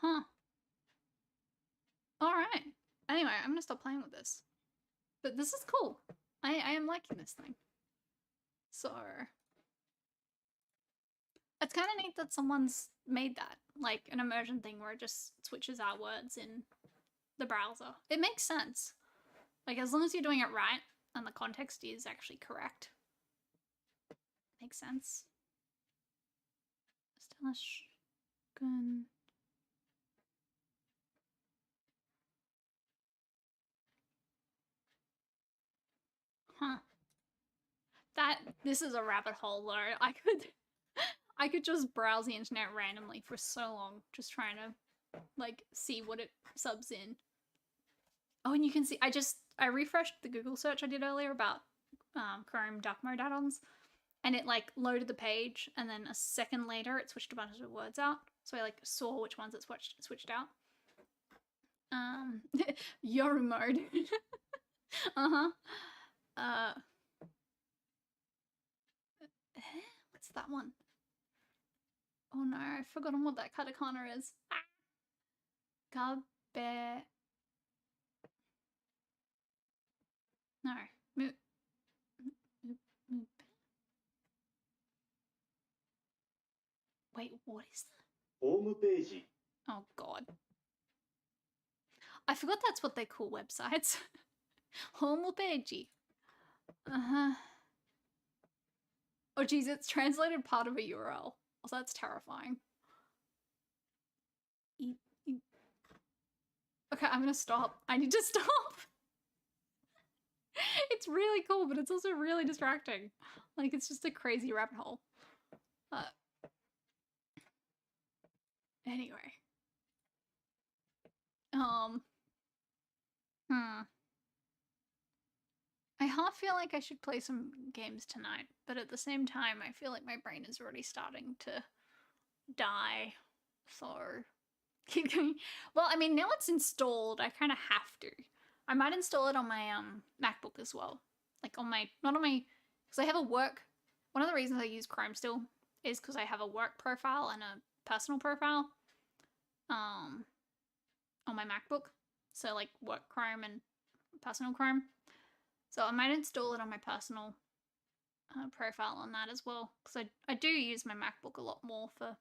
Huh. Alright. Anyway, I'm gonna stop playing with this. But this is cool. I am liking this thing. So it's kind of neat that someone's made that, like an immersion thing where it just switches out words in the browser. It makes sense. Like, as long as you're doing it right and the context is actually correct. Makes sense. Gun. Huh. This is a rabbit hole though. I could just browse the internet randomly for so long, just trying to like see what it subs in. Oh, and you can see I refreshed the Google search I did earlier about Chrome dark mode add-ons, and it like loaded the page, and then a second later it switched a bunch of words out. So I like saw which ones it switched out. Yoru mode. What's that one? Oh no, I've forgotten what that katakana is. Gabe. No. Wait, what is that? Homepage. Oh god. I forgot that's what they call websites. Homepage. Oh geez, it's translated part of a URL. Also, that's terrifying. Okay, I'm gonna stop. I need to stop. It's really cool, but it's also really distracting. Like, it's just a crazy rabbit hole. Anyway. I half feel like I should play some games tonight, but at the same time, I feel like my brain is already starting to die. So, keep going. Well, I mean, now it's installed, I kind of have to. I might install it on my MacBook as well. Like on my, not on my, because I have a work, one of the reasons I use Chrome still is because I have a work profile and a personal profile on my MacBook. So like work Chrome and personal Chrome. So I might install it on my personal profile on that as well, because I do use my MacBook a lot more for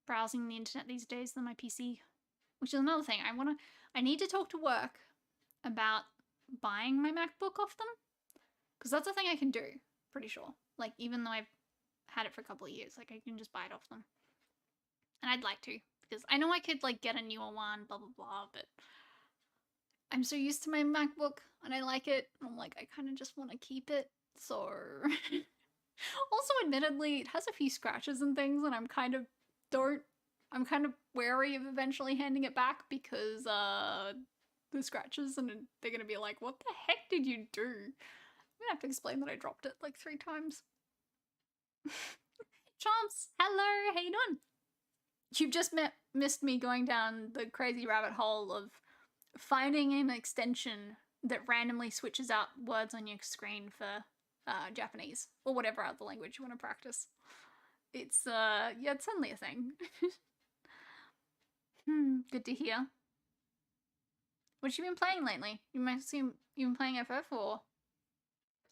browsing the internet these days than my PC, which is another thing. I need to talk to work about buying my MacBook off them, because that's a thing I can do, pretty sure. Like, even though I've had it for a couple of years, like, I can just buy it off them. And I'd like to, because I know I could, like, get a newer one, blah, blah, blah, but I'm so used to my MacBook, and I like it, and I'm like, I kind of just want to keep it, so... Also, admittedly, it has a few scratches and things, and I'm kind of wary of eventually handing it back, because, the scratches, and they're gonna be like, what the heck did you do? I'm gonna have to explain that I dropped it like 3 times. Chomps! Hello! How you doing? You've just missed me going down the crazy rabbit hole of finding an extension that randomly switches out words on your screen for Japanese, or whatever other language you want to practice. It's, yeah, it's certainly a thing. Good to hear. What you been playing lately? You must seem you've been playing FF or?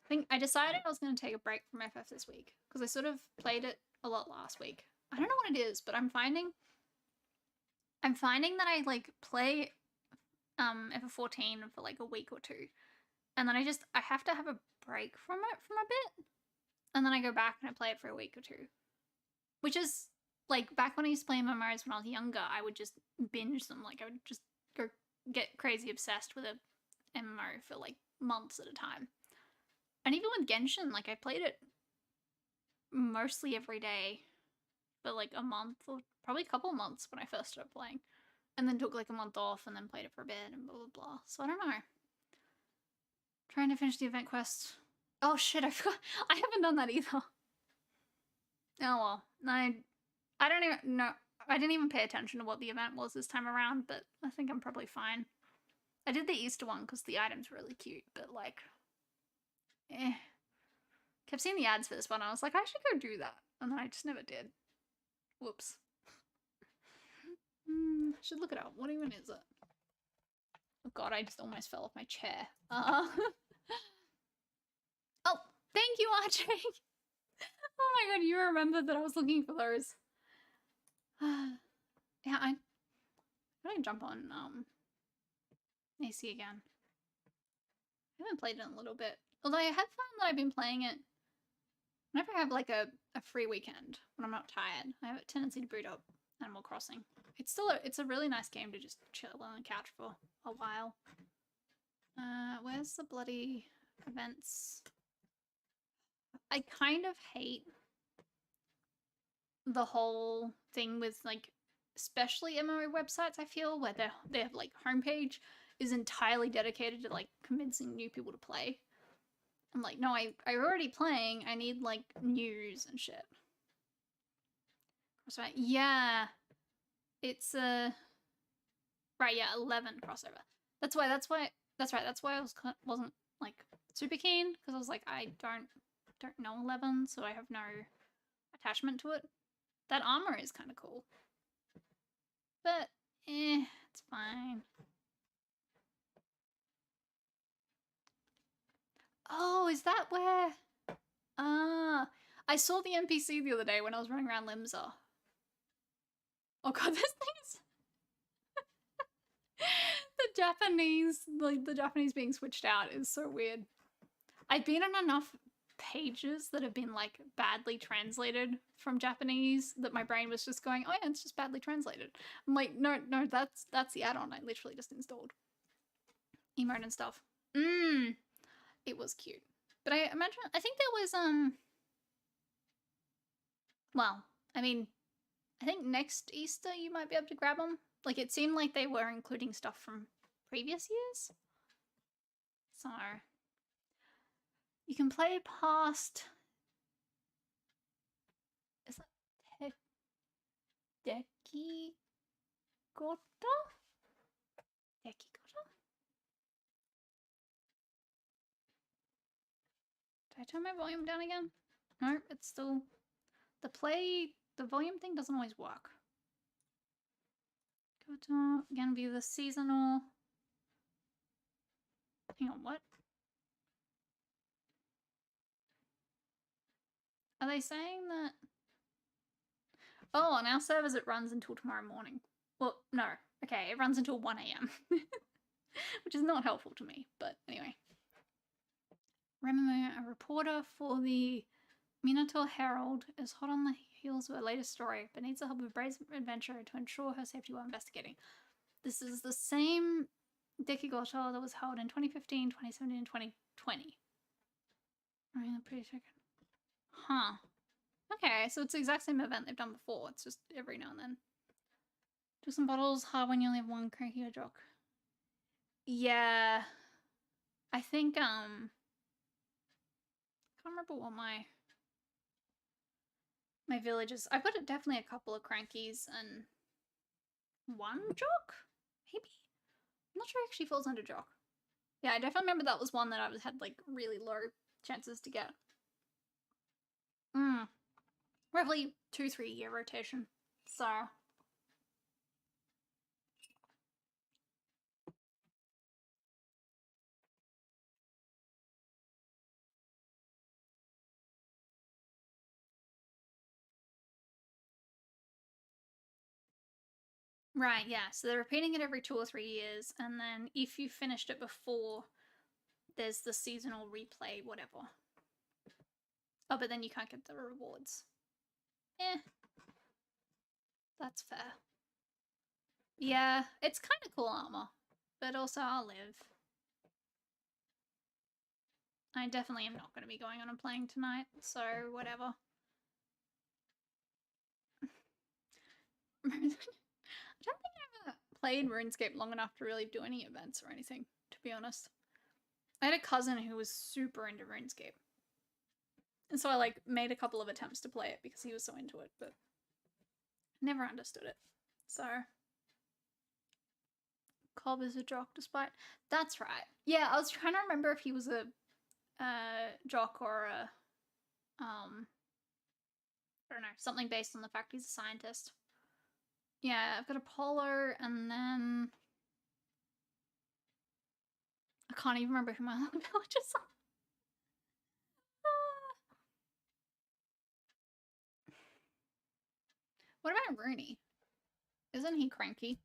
I think I decided I was going to take a break from FF this week because I sort of played it a lot last week. I don't know what it is, but I'm finding that I like play FF14 for like a week or two, and then I have to have a break from it from a bit, and then I go back and I play it for a week or two, which is like back when I used to play MMOs when I was younger. I would just binge them. Like I would just go get crazy obsessed with a MMO for like months at a time. And even with Genshin, like I played it mostly every day for like a month or probably a couple of months when I first started playing. And then took like a month off and then played it for a bit and blah blah blah. So I don't know. Trying to finish the event quest. Oh shit, I forgot. I haven't done that either. Oh well. I don't even know. I didn't even pay attention to what the event was this time around, but I think I'm probably fine. I did the Easter one because the item's really cute, but like, kept seeing the ads for this one. I was like, I should go do that, and then I just never did. Whoops. Should look it up. What even is it? Oh god, I just almost fell off my chair. Oh, thank you, RJ. Oh my god, you remembered that I was looking for those. Yeah, I'm gonna jump on AC again. I haven't played it in a little bit. Although I have found that I've been playing it whenever I have like a free weekend when I'm not tired. I have a tendency to boot up Animal Crossing. It's a really nice game to just chill on the couch for a while. Where's the bloody events? I kind of hate the whole thing with like especially MMO websites, I feel, where they have like homepage is entirely dedicated to like convincing new people to play. I'm like, no, I'm already playing. I need like news and shit. Crossover. Yeah. It's right, yeah, 11 crossover. That's why I wasn't like super keen because I was like, I don't know 11, so I have no attachment to it. That armor is kind of cool. But it's fine. Oh, is that where? I saw the NPC the other day when I was running around Limsa. Oh god, this thing is the Japanese being switched out is so weird. I've been on enough pages that have been like badly translated from Japanese that my brain was just going, oh yeah, it's just badly translated. I'm like, no, that's the add-on I literally just installed. Emote and stuff. It was cute. But I think there was well, I mean, I think next Easter you might be able to grab them. Like it seemed like they were including stuff from previous years. So you can play past. Is that Dekigota? Dekigota? Did I turn my volume down again? No, it's still the volume thing doesn't always work. Go to again view the seasonal. Hang on, what? Are they saying that? Oh, on our servers it runs until tomorrow morning. Well, no. Okay, it runs until 1 AM. Which is not helpful to me, but anyway. Remember, a reporter for the Minato Herald is hot on the heels of her latest story, but needs the help of a brave adventurer to ensure her safety while investigating. This is the same Dekigota that was held in 2015, 2017, and 2020. I'm pretty sure. Huh. Okay, so it's the exact same event they've done before. It's just every now and then. Do some bottles, hard when you only have one cranky or jock. Yeah. I think, I can't remember what my village is. I've got definitely a couple of crankies and one jock, maybe? I'm not sure it actually falls under jock. Yeah, I definitely remember that was one that I had like really low chances to get. Roughly 2-3 year rotation. So Right, yeah. So they're repeating it every 2 or 3 years, and then if you finished it before, there's the seasonal replay, whatever. Oh, but then you can't get the rewards. Eh. That's fair. Yeah, it's kind of cool armor, but also I'll live. I definitely am not going to be going on and playing tonight, so whatever. I don't think I ever played RuneScape long enough to really do any events or anything, to be honest. I had a cousin who was super into RuneScape. And so I like made a couple of attempts to play it because he was so into it, but never understood it. So Cobb is a jock despite. That's right. Yeah, I was trying to remember if he was a jock or a I don't know, something based on the fact he's a scientist. Yeah, I've got Apollo and then I can't even remember who my other villagers are. What about Rooney? Isn't he cranky?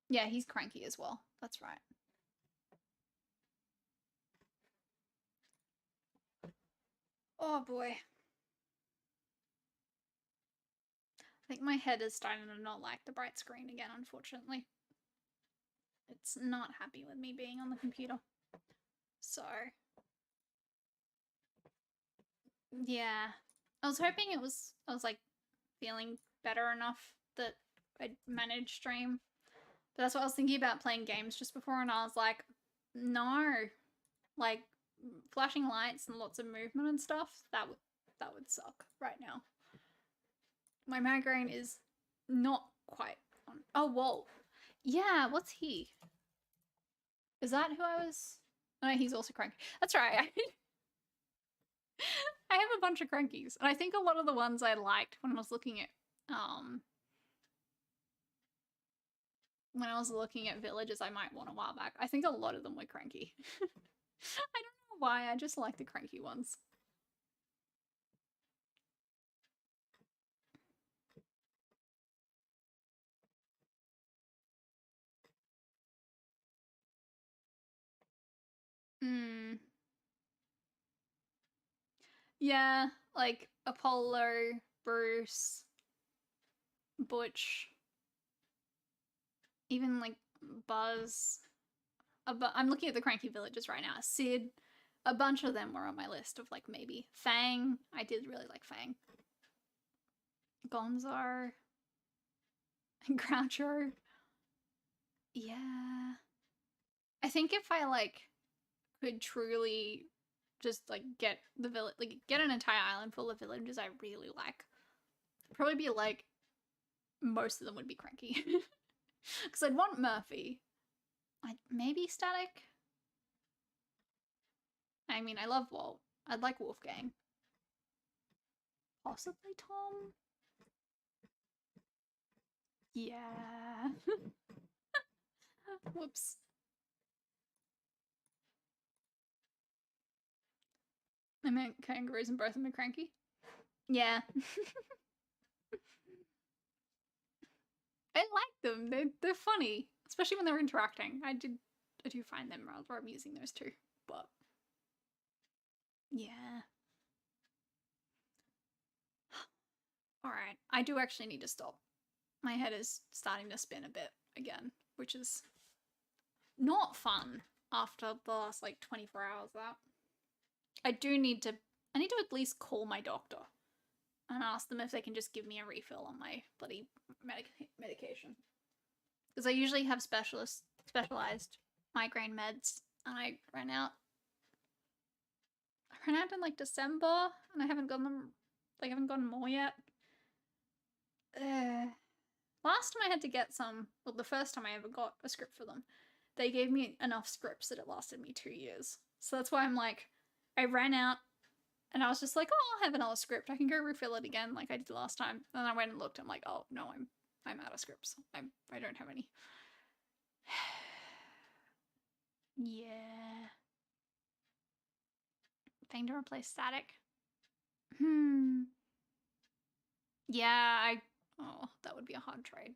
Yeah, he's cranky as well. That's right. Oh boy. I think my head is starting to not like the bright screen again, unfortunately. It's not happy with me being on the computer. So, yeah. I was hoping I was like feeling better enough that I'd manage stream. But that's what I was thinking about playing games just before, and I was like, no. Like, flashing lights and lots of movement and stuff, that would suck right now. My migraine is not quite on. Oh, whoa. Yeah, what's he? Is that who I was? Oh, he's also cranky. That's right. I have a bunch of crankies, and I think a lot of the ones I liked when I was looking at villages I might want a while back, I think a lot of them were cranky. I don't know why, I just like the cranky ones. Yeah, like Apollo, Bruce, Butch, even like Buzz. I'm looking at the cranky villages right now. Sid, a bunch of them were on my list of like maybe. Fang, I did really like Fang. Gonzar, Groucho. Yeah. I think if I like could truly just like get the village, like get an entire island full of villages I really like, probably be like most of them would be cranky. Because I'd want Murphy. Maybe Static. I mean, I love Walt. I'd like Wolfgang. Possibly Tom. Yeah. Whoops. I meant kangaroos and both of them are cranky. Yeah. I like them. They're funny, especially when they're interacting. I do find them rather amusing, those two. But yeah. All right. I do actually need to stop. My head is starting to spin a bit again, which is not fun after the last like 24 hours of that. I need to at least call my doctor and ask them if they can just give me a refill on my bloody medication. Because I usually have specialized migraine meds, and I ran out in like December, and I haven't gotten them, like I haven't gotten more yet. Last time I had to get some, well, the first time I ever got a script for them, they gave me enough scripts that it lasted me 2 years. So that's why I'm like, I ran out, and I was just like, oh, I'll have another script. I can go refill it again like I did last time. And I went and looked. I'm like, oh no, I'm out of scripts. I don't have any. Yeah. Thing to replace Static. Yeah, oh, that would be a hard trade.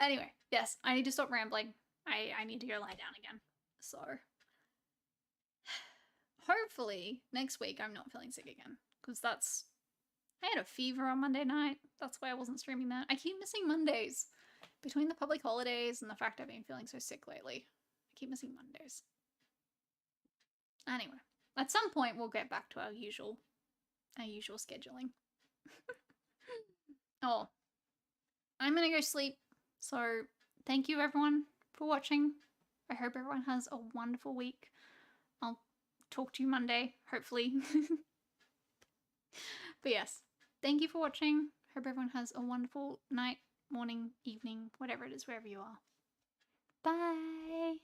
Anyway, yes, I need to stop rambling. I need to go lie down again. So hopefully next week I'm not feeling sick again. Because I had a fever on Monday night. That's why I wasn't streaming that. I keep missing Mondays. Between the public holidays and the fact I've been feeling so sick lately, I keep missing Mondays. Anyway, at some point we'll get back to our usual scheduling. Oh, I'm gonna go sleep. So thank you everyone for watching. I hope everyone has a wonderful week. I'll talk to you Monday, hopefully. But yes, thank you for watching. Hope everyone has a wonderful night, morning, evening, whatever it is, wherever you are. Bye!